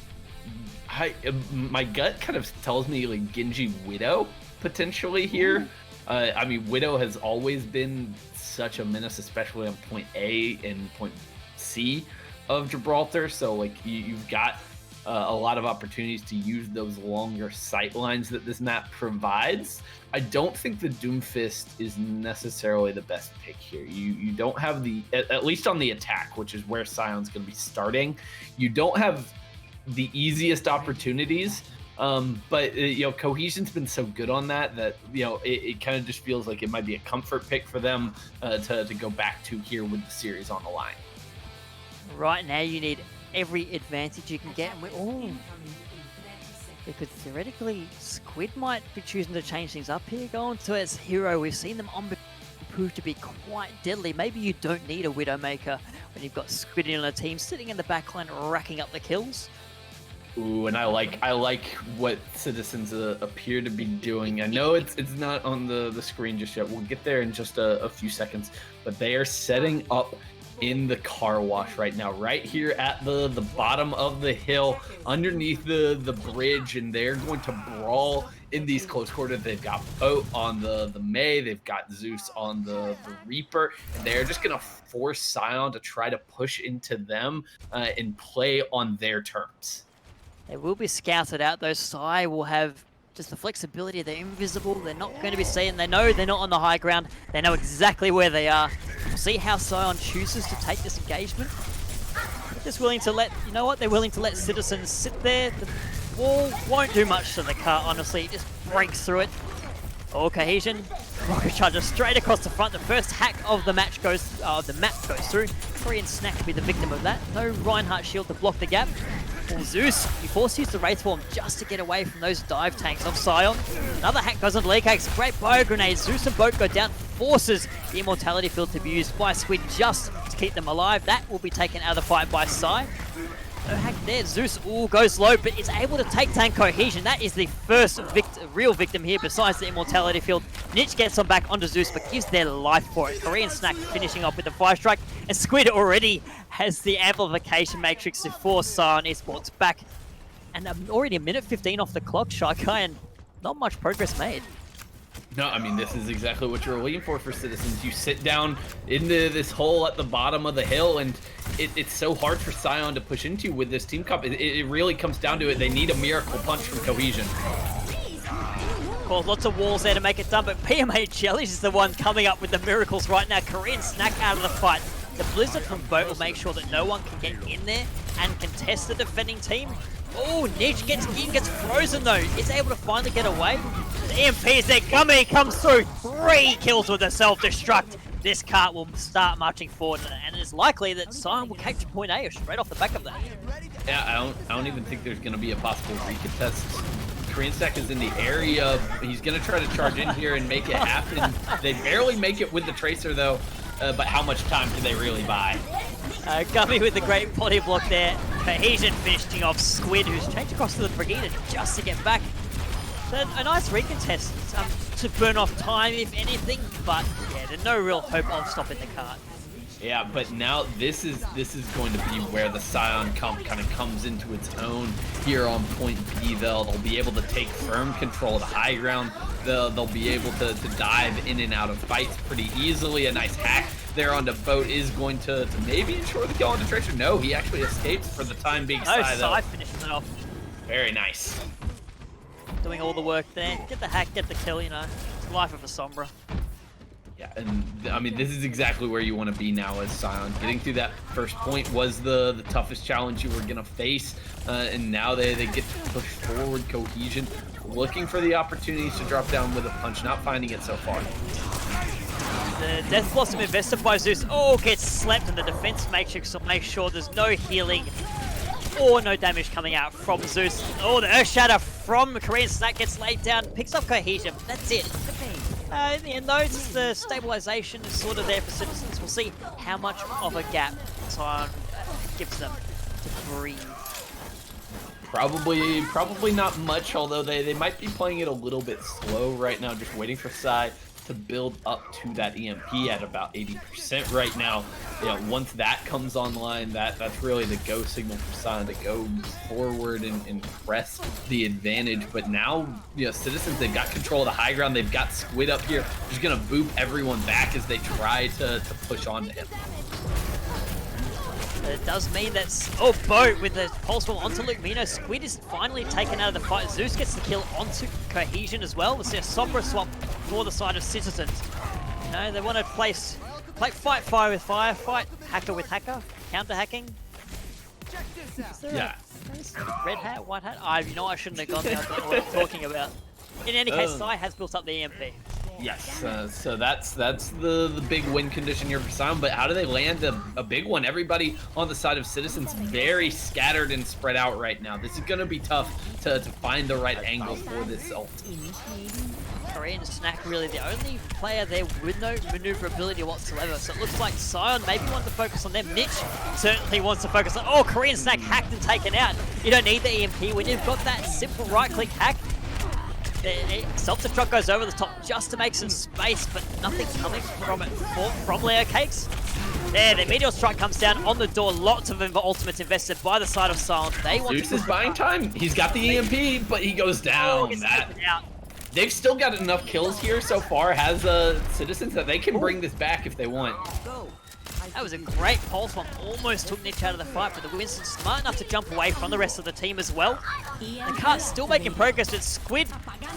My gut kind of tells me like Genji Widow potentially here. I mean, Widow has always been such a menace, especially on point A and point C of Gibraltar. So like you've got a lot of opportunities to use those longer sight lines that this map provides. I don't think the Doomfist is necessarily the best pick here. You don't have the, at least on the attack, which is where Scion's going to be starting, you don't have the easiest opportunities. But you know, Cohesion's been so good on that you know, it kind of just feels like it might be a comfort pick for them to go back to here with the series on the line. Right now, you need every advantage you can get, and because theoretically, Squid might be choosing to change things up here. Going to as hero, we've seen them prove to be quite deadly. Maybe you don't need a Widowmaker when you've got Squid in a team sitting in the backline racking up the kills. Ooh, and I like what Citizens appear to be doing. I know it's not on the screen just yet. We'll get there in just a few seconds, but they are setting up in the car wash right now, right here at the bottom of the hill, underneath the bridge, and they're going to brawl in these close quarters. They've got Boat on the May, they've got Zeus on the Reaper, and they're just gonna force Scion to try to push into them and play on their terms. They will be scouted out though. Psy will have just the flexibility. They're invisible. They're not going to be seen. They know they're not on the high ground. They know exactly where they are. We'll see how Scion chooses to take this engagement. They're just willing to let, you know what? They're willing to let Citizens sit there. The wall won't do much to the car, honestly. It just breaks through it. Oh, Cohesion. Rocket Charger straight across the front. The first hack of the match goes, the map goes through. Korean Snack will be the victim of that. No Reinhardt shield to block the gap. Well, Zeus, he forced use the Wraith Form just to get away from those dive tanks of Scion. Another hack goes on to Leakakes. Great bio grenade. Zeus and Boat go down. Forces the Immortality Field to be used by Squid just to keep them alive. That will be taken out of the fight by Psy. No hack there. Zeus goes low, but is able to take down Cohesion. That is the first real victim here besides the Immortality Field. Nitch gets on back onto Zeus, but gives their life for it. Korean Snack finishing off with the fire strike. And Squid already has the amplification matrix to force Scion Esports back. And already a minute 15 off the clock, Sharkai, and not much progress made. No, I mean, this is exactly what you're waiting for Citizens. You sit down into this hole at the bottom of the hill, and it's so hard for Scion to push into with this team comp. It really comes down to it. They need a miracle punch from Cohesion. Of course, lots of walls there to make it done, but PMA Jellies is the one coming up with the miracles right now. Korean Snack out of the fight. The Blizzard from Boat will make sure that no one can get in there and contest the defending team. Oh, Nitch gets frozen though. Is able to finally get away. The EMP is there. Gummy comes through. 3 kills with a self-destruct. This cart will start marching forward, and it is likely that Scion will capture point A straight off the back of that. Yeah, I don't even think there's going to be a possible recontest. Korean Stack is in the area. He's going to try to charge in here and make it happen. They barely make it with the Tracer though, but how much time do they really buy? Gummy with the great body block there. Cohesion finishing off Squid, who's changed across to the Brigida just to get back. So a nice recontest to burn off time, if anything, but yeah, there's no real hope of stopping the cart. Yeah, but now this is going to be where the Scion comp kind of comes into its own here on point B. They'll be able to take firm control of the high ground. They'll be able to dive in and out of fights pretty easily. A nice hack there on the Boat is going to maybe ensure the kill on the Tracer. No, he actually escapes for the time being. Psy finishes it off. Very nice. Doing all the work there. Get the hack, get the kill, you know. It's the life of a Sombra. Yeah, and I mean, this is exactly where you want to be now as Scion. Getting through that first point was the toughest challenge you were going to face, and now they get to push forward. Cohesion looking for the opportunities to drop down with a punch, not finding it so far. The Death Blossom invested by Zeus. Gets slapped in the defense matrix to make sure there's no healing or no damage coming out from Zeus. The Earth Shatter from Korean Snack gets laid down, picks up Cohesion. That's it. In the end though, just the stabilization is sort of there for Citizens. We'll see how much of a gap Scion gives them to breathe. Probably not much, although they might be playing it a little bit slow right now, just waiting for Psy to build up to that EMP at about 80% right now. Once that comes online, that's really the go signal for Scion to go forward and press the advantage. But now, Citizens, they've got control of the high ground. They've got Squid up here, just gonna boop everyone back as they try to push onto him. It does mean that, Boat with the pulse bomb onto Lukemino. Squid is finally taken out of the fight. Zeus gets the kill onto Cohesion as well. We'll see a Sombra swap for the side of Citizens. They want to fight fire with fire, fight hacker with hacker, counter hacking. Yeah. Red hat, white hat? I shouldn't have gone there. I don't know what I'm talking about. In any case, Sai has built up the EMP. Yes, so that's the big win condition here for Scion, but how do they land a big one? Everybody on the side of Citizens very scattered and spread out right now. This is going to be tough to find the right angle for this ult. Korean Snack really the only player there with no maneuverability whatsoever, so it looks like Scion maybe wants to focus on them. Niche certainly wants to focus on, Korean Snack hacked and taken out. You don't need the EMP when you've got that simple right-click hack. Self-destruct goes over the top just to make some space, but nothing coming from it from Leo Cakes. There, the Meteor Strike comes down on the door. Lots of ultimates invested by the side of Scion. They want Zeus is buying time. He's got the EMP, but he goes down. They've still got enough kills here so far, has Citizens, that they can bring this back if they want. That was a great pulse bomb. Almost took Niche out of the fight, but the Winston's smart enough to jump away from the rest of the team as well. The cart's still making progress with Squid.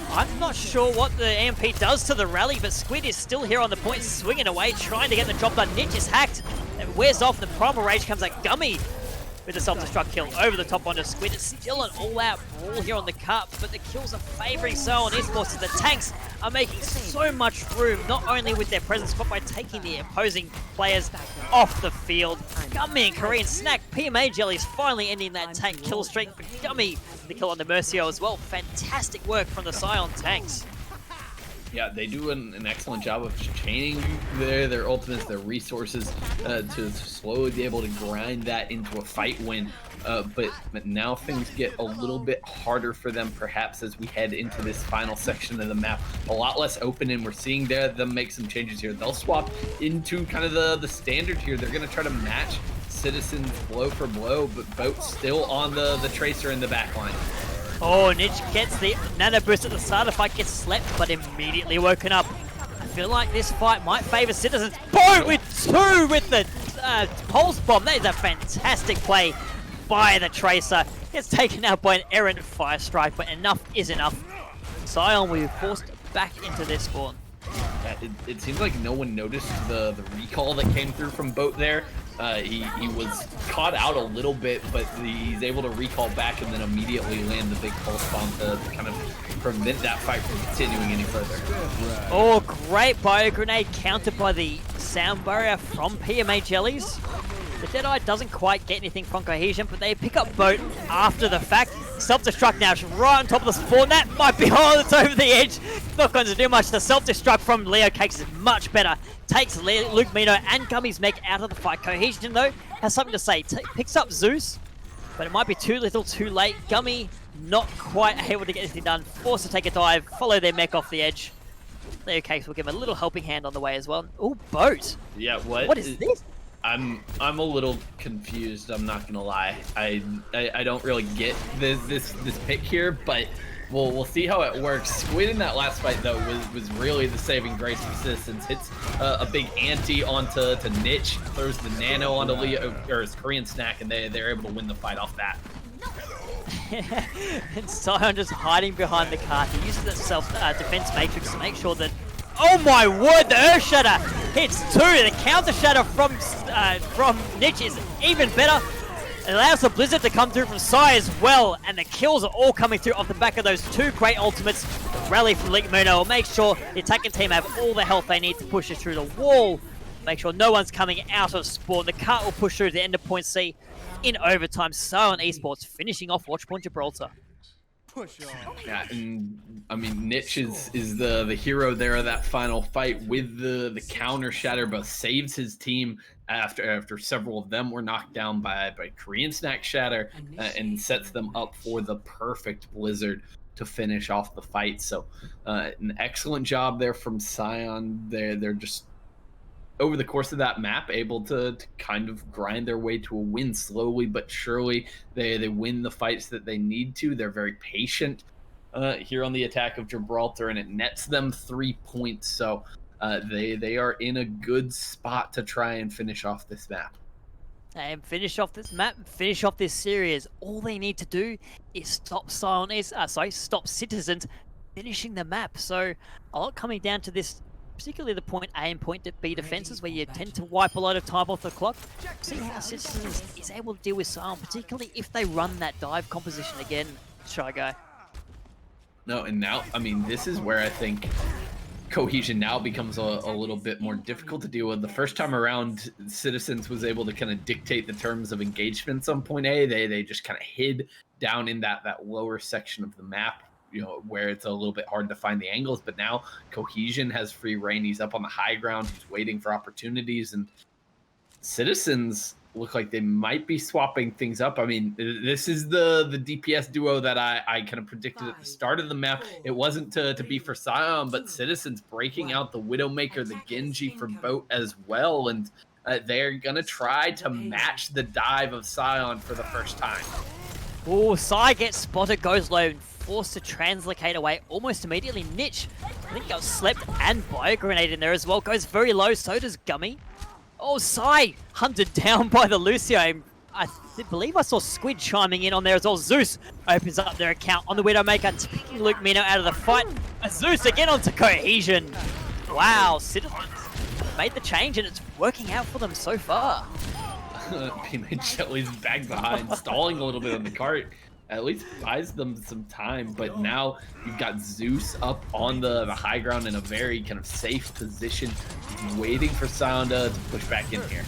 I'm not sure what the EMP does to the rally, but Squid is still here on the point, swinging away, trying to get the job done. Niche is hacked. It wears off. The Primal Rage comes like Gummy with the self-destruct kill over the top onto Squid. It's still an all-out brawl here on the cup, but the kills are favoring Scion Esports as the tanks are making so much room, not only with their presence, but by taking the opposing players off the field. Gummy and Korean Snack, PMA Jellies finally ending that tank kill streak for Gummy. The kill on the Mercio as well. Fantastic work from the Scion tanks. Yeah, they do an excellent job of chaining their ultimates, their resources, to slowly be able to grind that into a fight win. But now things get a little bit harder for them, perhaps, as we head into this final section of the map. A lot less open, and we're seeing them make some changes here. They'll swap into kind of the standard here. They're going to try to match Citizens blow for blow, but Boat's still on the Tracer in the back line. Niche gets the nano boost at the start of the fight, gets slept, but immediately woken up. I feel like this fight might favor Citizens. Boat with 2 with the pulse bomb. That is a fantastic play by the Tracer. Gets taken out by an errant fire strike, but enough is enough. Scion will be forced back into their spawn. It seems like no one noticed the recall that came through from Boat there. He was caught out a little bit, but he's able to recall back and then immediately land the big pulse bomb to kind of prevent that fight from continuing any further. Great bio grenade countered by the sound barrier from PMA Jellies. The Deadeye doesn't quite get anything from Cohesion, but they pick up Boat after the fact. Self-destruct now, right on top of the spawn. That might be it's over the edge. Not going to do much. The self-destruct from Leo Cakes is much better. Takes Luke Mino and Gummy's mech out of the fight. Cohesion, though, has something to say. Picks up Zeus, but it might be too little too late. Gummy not quite able to get anything done. Forced to take a dive, follow their mech off the edge. Leo Cakes will give a little helping hand on the way as well. Boat. Yeah, what is this? I'm a little confused, I'm not gonna lie. I don't really get this pick here, but we'll see how it works. Squid in that last fight though was really the saving grace for Citizens. Hits a big ante onto Niche, throws the nano onto Leo or his Korean Snack, and they're able to win the fight off that. And Scion just hiding behind the cart. He uses that self-defense matrix to make sure that, oh my word, the Earth Shatter hits 2. The counter shatter from Niche is even better. It allows the Blizzard to come through from Sai as well, and the kills are all coming through off the back of those 2 great ultimates. Rally from Lukemino will make sure the attacking team have all the health they need to push it through the wall. Make sure no one's coming out of spawn. The cart will push through to the end of point C in overtime. Scion Esports finishing off Watchpoint Gibraltar. Yeah, and I mean, Niche is the hero there of that final fight with the counter shatter, but saves his team after several of them were knocked down by Korean Snack Shatter, and sets them up for the perfect Blizzard to finish off the fight. So an excellent job there from Scion. They're just over the course of that map able to kind of grind their way to a win slowly but surely. They win the fights that they need to. They're very patient here on the attack of Gibraltar, and it nets them 3 points. So they are in a good spot to try and finish off this map. And finish off this map, finish off this series. All they need to do is stop stop Citizens finishing the map. So a lot coming down to this, particularly the point A and point B defenses, where you tend to wipe a lot of time off the clock. See how Citizens is able to deal with Scion, particularly if they run that dive composition again, Shy Guy. No, and now, I mean, this is where I think cohesion now becomes a little bit more difficult to deal with. The first time around, Citizens was able to kind of dictate the terms of engagements on point A. They just kind of hid down in that lower section of the map, you know, where it's a little bit hard to find the angles. But now Cohesion has free reign. He's up on the high ground. He's waiting for opportunities, and Citizens look like they might be swapping things up. I mean, this is the DPS duo that I kind of predicted at the start of the map. It wasn't to be for Scion, but Citizens breaking out the Widowmaker, the Genji for Boat as well, and they're gonna try to match the dive of Scion for the first time. Oh, Sai gets spotted, goes low, and forced to translocate away almost immediately. Niche, I think got slept and bio grenade in there as well. Goes very low, so does Gummy. Oh, Sai hunted down by the Lucio. I believe I saw Squid chiming in on there as well. Zeus opens up their account on the Widowmaker, taking Luke Mino out of the fight. And Zeus again onto Cohesion. Wow, Citizens made the change and it's working out for them so far. P-Made Jelly's back behind, stalling a little bit on the cart. At least buys them some time, but now you've got Zeus up on the high ground in a very kind of safe position, waiting for Scion to push back in here.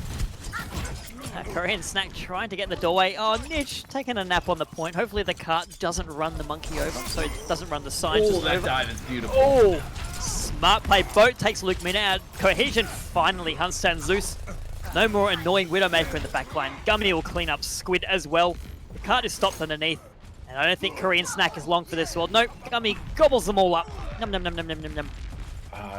Korean Snack trying to get the doorway. Oh, Niche taking a nap on the point. Hopefully the cart doesn't run the monkey over, so it doesn't run the scientist over. Oh, that dive is beautiful. Oh, smart play. Boat takes Luke Mina out. Cohesion finally hunts down Zeus. No more annoying Widowmaker in the backline. Gummy will clean up Squid as well. The cart is stopped underneath. And I don't think Korean Snack is long for this world. Nope, Gummy gobbles them all up. Num num num num num num num.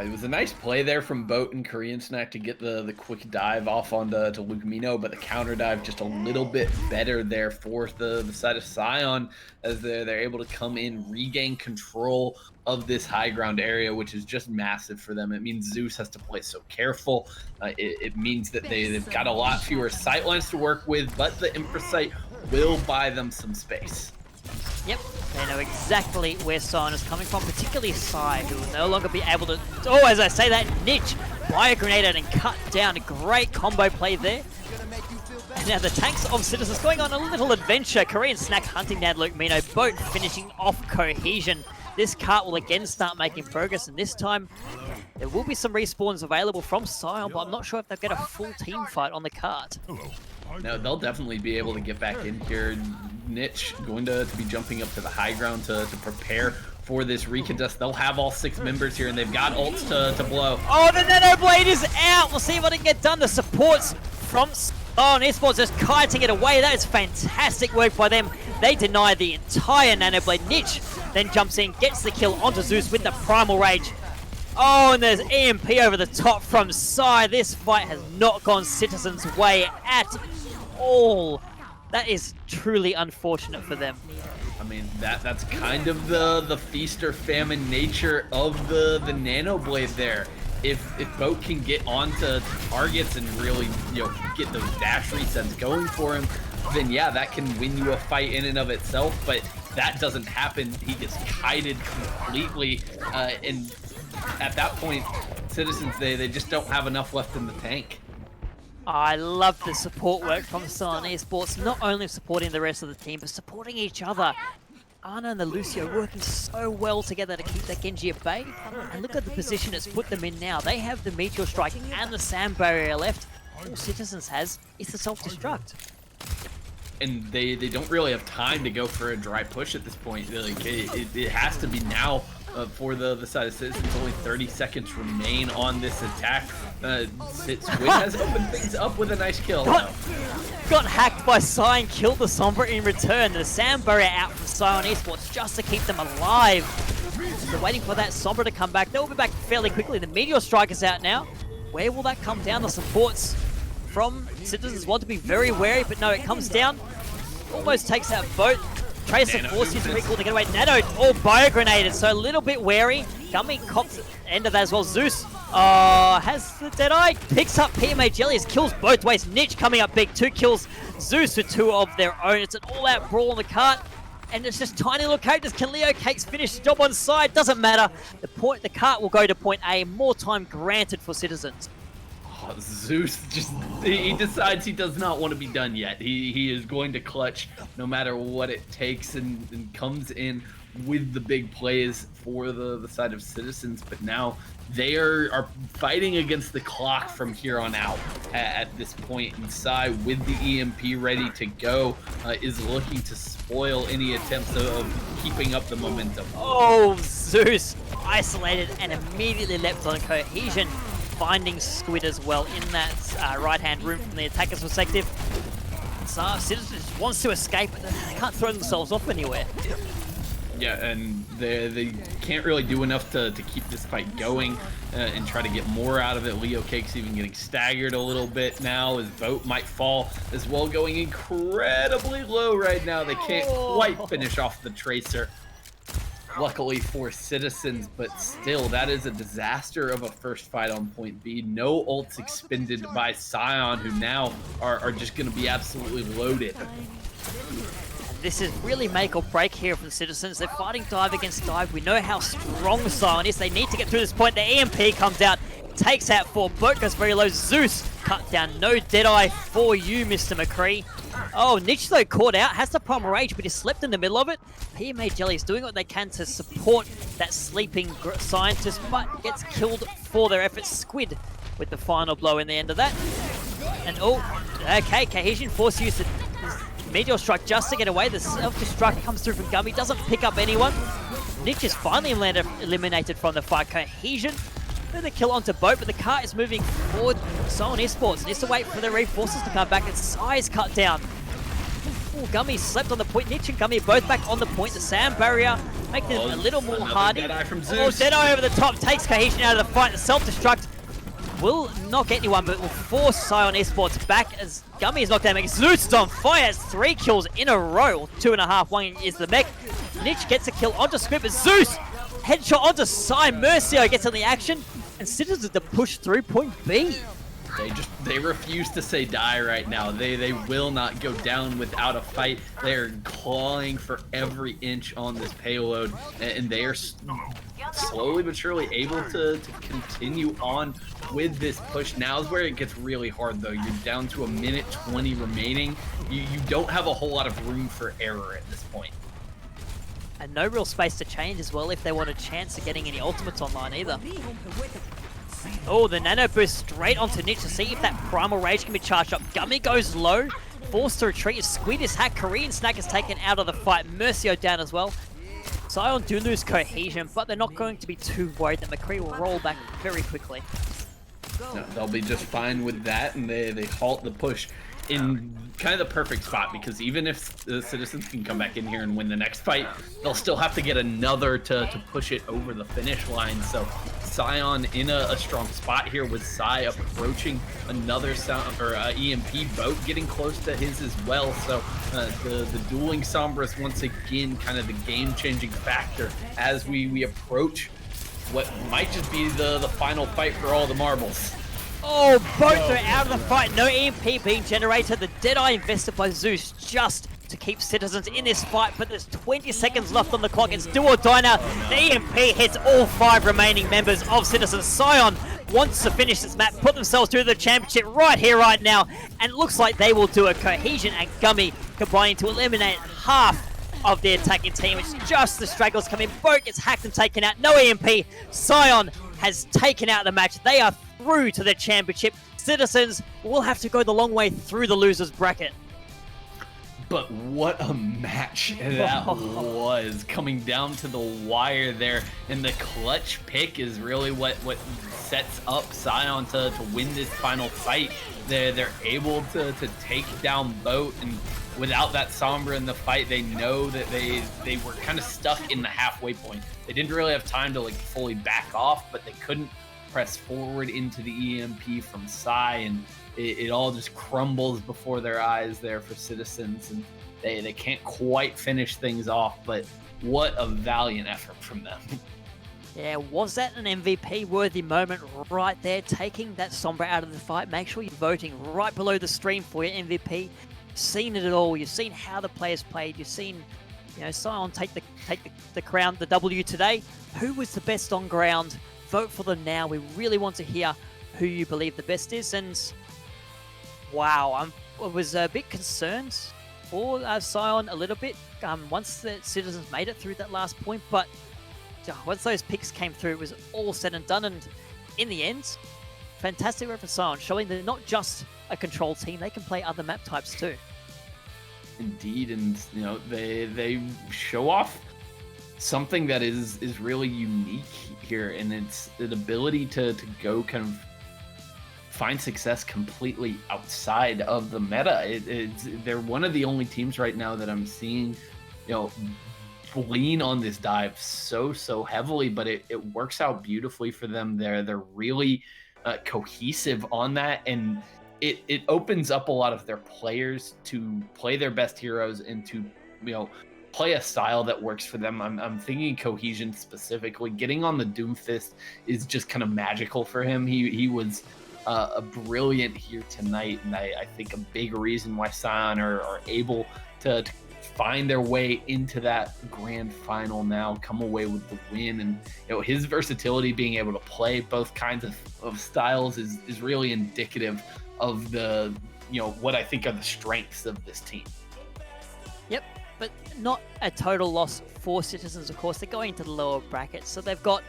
It was a nice play there from Boat and Korean Snack to get the quick dive off onto Luke Mino, but the counter dive just a little bit better there for the side of Scion, as they're able to come in, regain control of this high ground area, which is just massive for them. It means Zeus has to play so careful. It means that they've got a lot fewer sightlines to work with, but the Impresight will buy them some space. Yep, they know exactly where Scion is coming from, particularly Sai, who will no longer be able to... Oh, as I say that, Niche, bio grenade and cut down. A great combo play there. And now the tanks of Citizens going on a little adventure. Korean Snack hunting down Luke Mino, Boat finishing off Cohesion. This cart will again start making progress, and this time there will be some respawns available from Scion, but I'm not sure if they'll get a full team fight on the cart. No, they'll definitely be able to get back in here. Niche going to be jumping up to the high ground to prepare for this recontest. They'll have all 6 members here, and they've got ults to blow. Oh, the Nano Blade is out! We'll see what it can get done. The supports from Scion Esports just kiting it away. That is fantastic work by them. They deny the entire Nano Blade. Niche then jumps in, gets the kill onto Zeus with the Primal Rage. Oh, and there's EMP over the top from Sai. This fight has not gone Citizens' way at all. That is truly unfortunate for them. I mean, that's kind of the feast or famine nature of the Nano Blade there. If Boat can get onto targets and really, you know, get those dash resets going for him, then yeah, that can win you a fight in and of itself. But that doesn't happen. He gets kited completely, and at that point, Citizens, they just don't have enough left in the tank. I love the support work from Scion Esports, not only supporting the rest of the team, but supporting each other. Ana and the Lucio working so well together to keep that Genji at bay. And look at the position it's put them in now. They have the Meteor Strike and the Sand Barrier left. All Citizens has is the Self-Destruct. And they don't really have time to go for a dry push at this point. Like, it has to be now for the side of Citizens. Only 30 seconds remain on this attack. Squid has opened things up with a nice kill. Got hacked by Scion, killed the Sombra in return. The Sand Barrier out from Scion Esports just to keep them alive. They're waiting for that Sombra to come back. They'll be back fairly quickly. The Meteor Strike is out now. Where will that come down? The supports from Citizens want to be very wary, but no, it comes down. Almost takes out boat. Tracer forces to recall to get away. Nano all bio-grenaded, so a little bit wary. Gummy cops the end of that as well. Zeus has the Deadeye. Picks up PMA Jellies, kills both ways. Niche coming up big. 2 kills. Zeus with 2 of their own. It's an all-out brawl on the cart. And it's just tiny little characters. Can Leo Cakes finish the job on side? Doesn't matter. The cart will go to point A. More time granted for Citizens. Zeus he decides he does not want to be done yet. He is going to clutch no matter what it takes, and comes in with the big plays for the side of Citizens. But now they are fighting against the clock from here on out at this point. And Sai, with the EMP ready to go, is looking to spoil any attempts of keeping up the momentum. Oh, Zeus isolated and immediately leapt on Cohesion, finding Squid as well in that right-hand room from the attacker's perspective. So Citizens wants to escape, but they can't throw themselves off anywhere. Yeah, and they can't really do enough to keep this fight going and try to get more out of it. Leo Cake's even getting staggered a little bit now. His boat might fall as well, going incredibly low right now. They can't quite finish off the Tracer. Luckily for Citizens, but still, that is a disaster of a first fight on point B. No ults expended by Scion, who now are just going to be absolutely loaded. This is really make or break here from Citizens. They're fighting dive against dive. We know how strong Scion is. They need to get through this point. The EMP comes out, takes out 4. Boat goes very low. Zeus cut down. No Deadeye for you, Mr. McCree. Oh, Niche though caught out, has the Primal Rage, but he slept in the middle of it. PMA Jelly is doing what they can to support that sleeping scientist, but gets killed for their efforts. Squid with the final blow in the end of that. And okay, Cohesion forced to use the Meteor Strike just to get away. The self-destruct comes through from Gummy, doesn't pick up anyone. Niche is finally eliminated from the fight. Cohesion with a kill onto Boat, but the car is moving forward. Scion Esports needs to wait for the reinforcers to come back. Its size cut down. Ooh, Gummy slept on the point. Niche and Gummy both back on the point. The Sand Barrier making it a little more hardy. Deadeye over the top takes Cohesion out of the fight. The self-destruct will knock anyone, but will force Scion Esports back as Gummy is knocked down. Zeus is on fire. It's 3 kills in a row. 2.5. 1 is the mech. Niche gets a kill onto Squid, but Zeus headshot onto Sai. Mercio gets in the action, and Citizens to push through point B. They refuse to say die right now. They will not go down without a fight. They are clawing for every inch on this payload, and they are slowly but surely able to continue on with this push. Now is where it gets really hard though. You're down to 1:20 remaining. You don't have a whole lot of room for error at this point. And no real space to change as well if they want a chance of getting any ultimates online either. Oh, the nano boost straight onto Niche to see if that Primal Rage can be charged up. Gummy goes low, forced to retreat. Squid is hacked. Korean Snack is taken out of the fight. Mercio down as well. Scion do lose Cohesion, but they're not going to be too worried that McCree will roll back very quickly. No, they'll be just fine with that, and they halt the push in kind of the perfect spot, because even if the Citizens can come back in here and win the next fight, they'll still have to get another to push it over the finish line. So Scion in a strong spot here with Sai approaching another EMP boat, getting close to his as well. So the dueling Sombras once again kind of the game-changing factor as we approach what might just be the final fight for all the marbles. Oh, both are out of the fight. No EMP being generated. The Deadeye invested by Zeus just to keep Citizens in this fight, but there's 20 seconds left on the clock. It's do or die now. The EMP hits all 5 remaining members of Citizens. Scion wants to finish this map, put themselves through the championship right here, right now, and it looks like they will do a Cohesion and Gummy combining to eliminate half of the attacking team. It's just the stragglers coming. Boat gets hacked and taken out. No EMP. Scion has taken out the match. They are through to the championship. Citizens will have to go the long way through the losers bracket. But what a match that was, coming down to the wire there. And the clutch pick is really what sets up Scion to win this final fight. They're able to take down Boat, and without that Sombra in the fight, they know that they were kind of stuck in the halfway point. They didn't really have time to like fully back off, but they couldn't press forward into the EMP from Psy, and it all just crumbles before their eyes there for Citizens, and they can't quite finish things off. But what a valiant effort from them. Yeah, was that an MVP-worthy moment right there, taking that Sombra out of the fight? Make sure you're voting right below the stream for your MVP. You've seen it all. You've seen how the players played. You've seen, Scion take the crown, the W today. Who was the best on ground? Vote for them now. We really want to hear who you believe the best is. And wow, I was a bit concerned for Scion a little bit once the Citizens made it through that last point, but once those picks came through, it was all said and done. And in the end, fantastic work for Scion, showing they're not just a control team, they can play other map types too. Indeed, and they show off something that is really unique here, and it's the ability to go kind of find success completely outside of the meta. They're one of the only teams right now that I'm seeing, lean on this dive so heavily, but it works out beautifully for them. They're really cohesive on that, and it opens up a lot of their players to play their best heroes and to play a style that works for them. I'm thinking Cohesion specifically. Getting on the Doomfist is just kind of magical for him. He was a brilliant here tonight, and I think a big reason why Scion are able to find their way into that grand final now, come away with the win. And his versatility, being able to play both kinds of styles is really indicative of the what I think are the strengths of this team. Yep, but not a total loss for Citizens, of course. They're going into the lower brackets, so they've got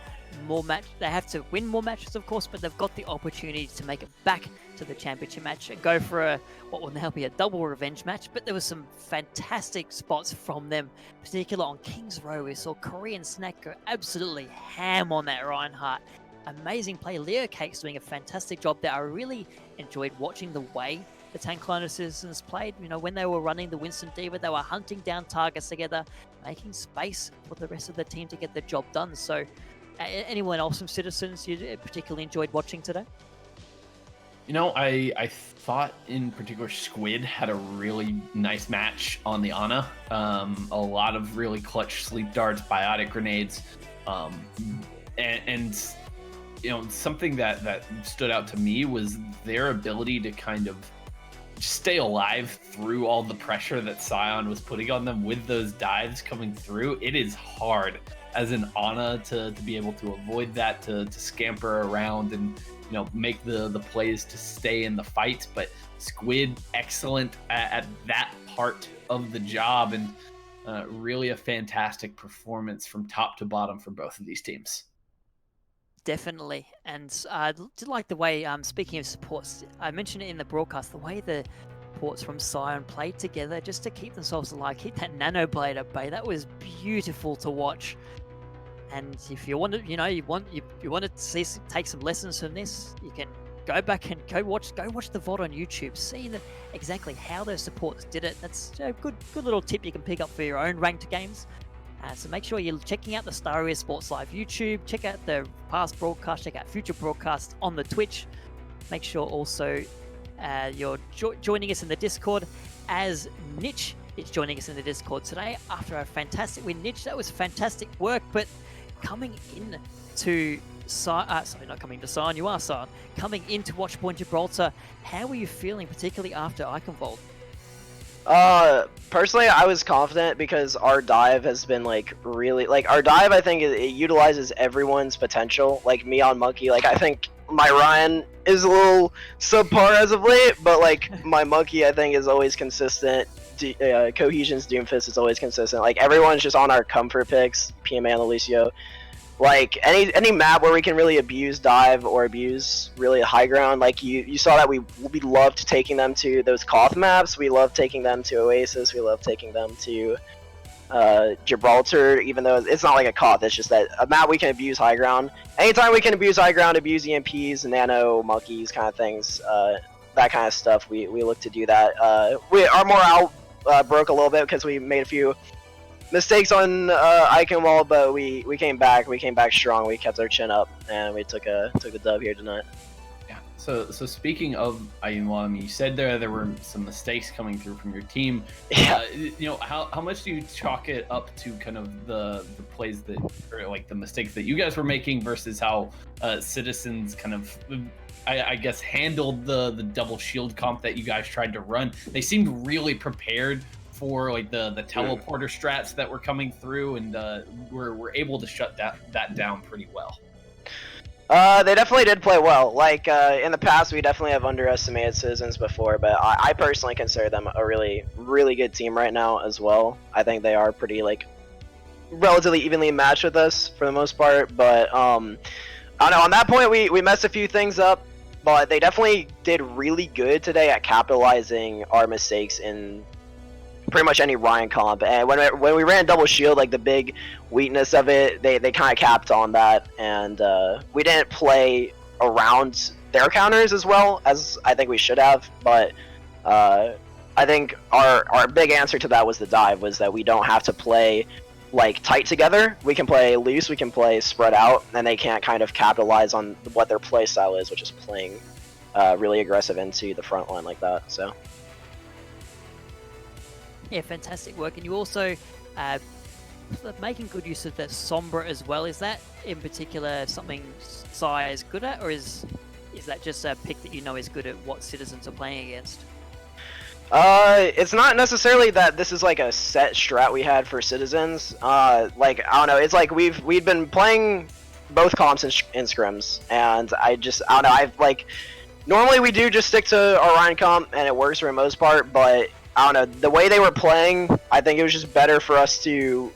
more they have to win more matches, of course, but they've got the opportunity to make it back to the championship match and go for what will now be a double revenge match. But there was some fantastic spots from them, particularly on King's Row. We saw Korean Snack go absolutely ham on that Reinhardt. Amazing play. Leo Cake's doing a fantastic job there. I really enjoyed watching the way the Tankliner Citizens played. When they were running the Winston Diva, they were hunting down targets together, making space for the rest of the team to get the job done. So anyone else from Citizens you particularly enjoyed watching today? I thought in particular Squid had a really nice match on the Ana. A lot of really clutch sleep darts, biotic grenades, and something that stood out to me was their ability to kind of stay alive through all the pressure that Scion was putting on them with those dives coming through. It is hard as an Ana to be able to avoid that, to scamper around and make the plays to stay in the fight. But Squid, excellent at that part of the job, and really a fantastic performance from top to bottom for both of these teams. Definitely, and I did like the way, speaking of supports, I mentioned it in the broadcast, the way the supports from Scion played together just to keep themselves alive, keep that nano blade at bay. That was beautiful to watch. And if you want to, you want to take some lessons from this, you can go back and go watch the VOD on YouTube, see exactly how those supports did it. That's a good little tip you can pick up for your own ranked games. So make sure you're checking out the Star Esports Live YouTube, check out the past broadcast, check out future broadcasts on the Twitch. Make sure also you're joining us in the Discord, as Nitch is joining us in the Discord today after a fantastic win. Nitch, that was fantastic work, but coming in to not coming to Scion, you are Scion. Coming into Watchpoint Gibraltar, how were you feeling, particularly after Eichenwald? Personally, I was confident because our dive has been really our dive. I think it utilizes everyone's potential. Like me on Monkey, I think my Ryan is a little subpar as of late, but my Monkey I think is always consistent. Cohesion's Doomfist is always consistent. Everyone's just on our comfort picks, PMA and Alicio. like any map where we can really abuse dive or abuse really high ground. Like you saw that we loved taking them to those Koth maps. We love taking them to Oasis. We love taking them to Gibraltar, even though it's not like a Koth, it's just that a map we can abuse high ground. Anytime we can abuse high ground, abuse EMPs, nano, monkeys, kind of things, that kind of stuff, we look to do that. Our morale broke a little bit because we made a few mistakes on Icon Wall, but we came back strong, we kept our chin up, and we took a dub here tonight. Yeah. So speaking of Ayunwam, you said there were some mistakes coming through from your team. Yeah. You know, how much do you chalk it up to kind of the plays that, or like the mistakes that you guys were making versus how Citizens kind of, I guess, handled the double shield comp that you guys tried to run? They seemed really prepared for like the teleporter strats that were coming through, and we're able to shut that down pretty well. They definitely did play well. Like, in the past, we definitely have underestimated Citizens before, but I personally consider them a really, really good team right now as well. I think they are pretty, like, relatively evenly matched with us for the most part, but, I don't know, on that point, we messed a few things up, but they definitely did really good today at capitalizing our mistakes in pretty much any Ryan comp. And when we ran double shield, like the big weakness of it, they kind of capped on that, and we didn't play around their counters as well as I think we should have. But I think our big answer to that was the dive, was that we don't have to play like tight together. We can play loose, we can play spread out, and they can't kind of capitalize on what their play style is, which is playing really aggressive into the front line like that. So Yeah, fantastic work. And you also making good use of that Sombra as well. Is that in particular something Sci is good at, or is that just a pick that you know is good at what Citizens are playing against? It's not necessarily that this is like a set strat we had for Citizens. Like, I don't know, it's like we'd been playing both comps in scrims, and I don't know, I've like, normally we do just stick to our Ryan comp and it works for the most part, but I don't know, the way they were playing, I think it was just better for us to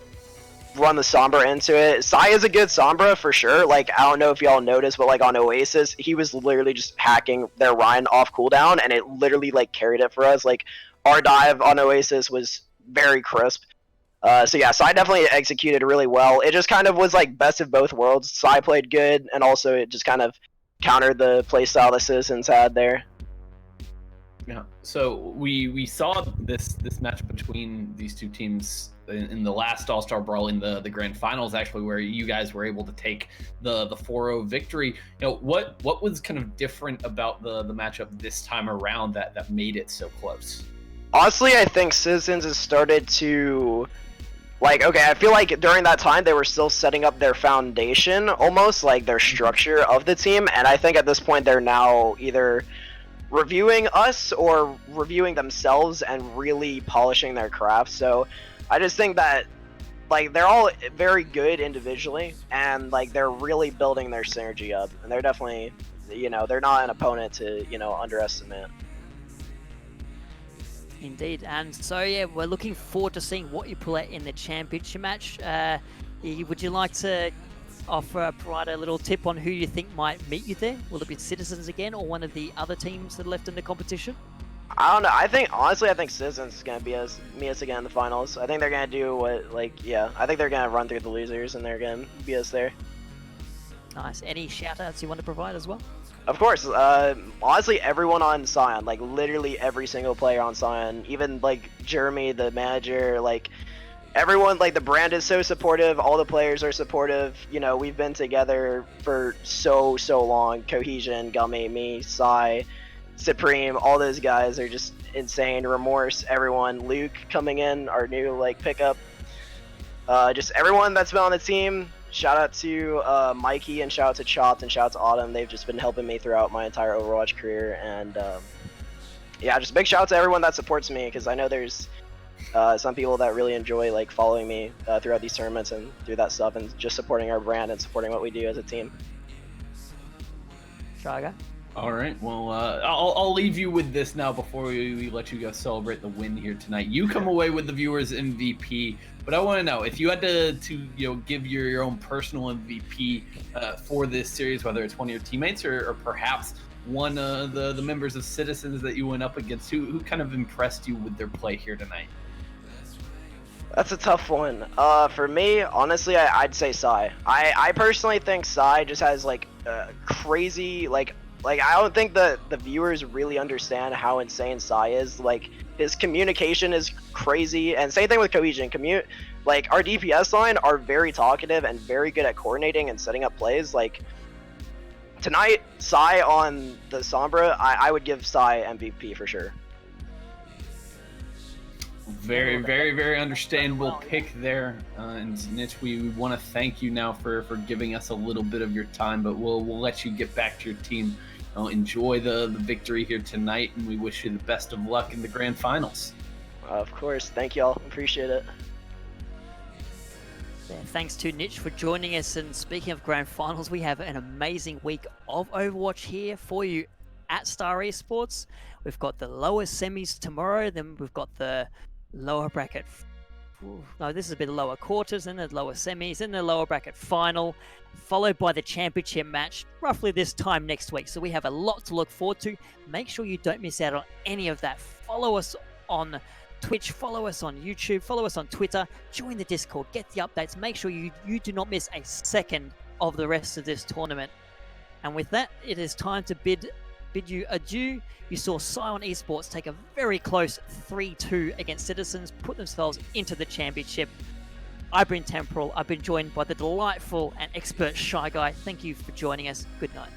run the Sombra into it. Sai is a good Sombra for sure. Like, I don't know if y'all noticed, but like on Oasis, he was literally just hacking their Ryan off cooldown, and it literally like carried it for us. Like, our dive on Oasis was very crisp. So yeah, Sai definitely executed really well. It just kind of was like best of both worlds. Sai played good, and also it just kind of countered the playstyle the Citizens had there. Yeah. So we saw this match between these two teams in the last All-Star Brawl in the grand finals, actually, where you guys were able to take the 4-0 victory. You know, what was kind of different about the matchup this time around that made it so close? Honestly, I think Citizens has started to, like, okay, I feel like during that time they were still setting up their foundation, almost like their structure of the team, and I think at this point they're now either reviewing us or reviewing themselves and really polishing their craft. So I just think that, like, they're all very good individually, and like they're really building their synergy up, and they're definitely, you know, they're not an opponent to, you know, underestimate. Indeed. And so yeah, we're looking forward to seeing what you pull out in the championship match. Would you like to provide a little tip on who you think might meet you there? Will it be Citizens again, or one of the other teams that are left in the competition? I don't know. I think, honestly, I think Citizens is gonna meet us again in the finals. I think they're gonna do what, like, yeah, I think they're gonna run through the losers and they're gonna beat us there. Nice. Any shout outs you want to provide as well? Of course. Honestly, everyone on Scion, like literally every single player on Scion, even like Jeremy, the manager, like everyone, like the brand is so supportive, all the players are supportive. You know, we've been together for so long. Cohesion, Gummy, me, Sai, Supreme, all those guys are just insane. Remorse, everyone, Luke coming in, our new like pickup. Just everyone that's been on the team. Shout out to Mikey, and shout out to Chopped, and shout out to Autumn. They've just been helping me throughout my entire Overwatch career, and yeah, just big shout out to everyone that supports me, because I know there's some people that really enjoy like following me throughout these tournaments and through that stuff, and just supporting our brand and supporting what we do as a team. Shaga? All right. Well, I'll leave you with this now before we let you go celebrate the win here tonight. You come away with the viewers MVP, but I want to know if you had to give your own personal MVP for this series, whether it's one of your teammates or perhaps one of the members of Citizens that you went up against, who kind of impressed you with their play here tonight. That's a tough one. For me, honestly, I'd say Psy. I personally think Psy just has like crazy like I don't think the viewers really understand how insane Psy is. Like his communication is crazy, and same thing with Cohesion. Like our DPS line are very talkative and very good at coordinating and setting up plays. Like tonight, Psy on the Sombra, I would give Psy MVP for sure. Very, very, very understandable pick there. And Niche, we want to thank you now for giving us a little bit of your time, but we'll let you get back to your team. Enjoy the victory here tonight, and we wish you the best of luck in the grand finals. Of course. Thank y'all. Appreciate it. Yeah, thanks to Niche for joining us. And speaking of grand finals, we have an amazing week of Overwatch here for you at Star Esports. We've got the lower semis tomorrow, then we've got the lower bracket. No, this is a bit lower quarters, then the lower semis, then the lower bracket final, followed by the championship match roughly this time next week. So we have a lot to look forward to. Make sure you don't miss out on any of that. Follow us on Twitch, follow us on YouTube, follow us on Twitter, join the Discord, get the updates. Make sure you do not miss a second of the rest of this tournament. And with that, it is time to bid you adieu. You saw Scion Esports take a very close 3-2 against Citizens, put themselves into the championship. I've been Temporal. I've been joined by the delightful and expert Shy Guy. Thank you for joining us. Good night.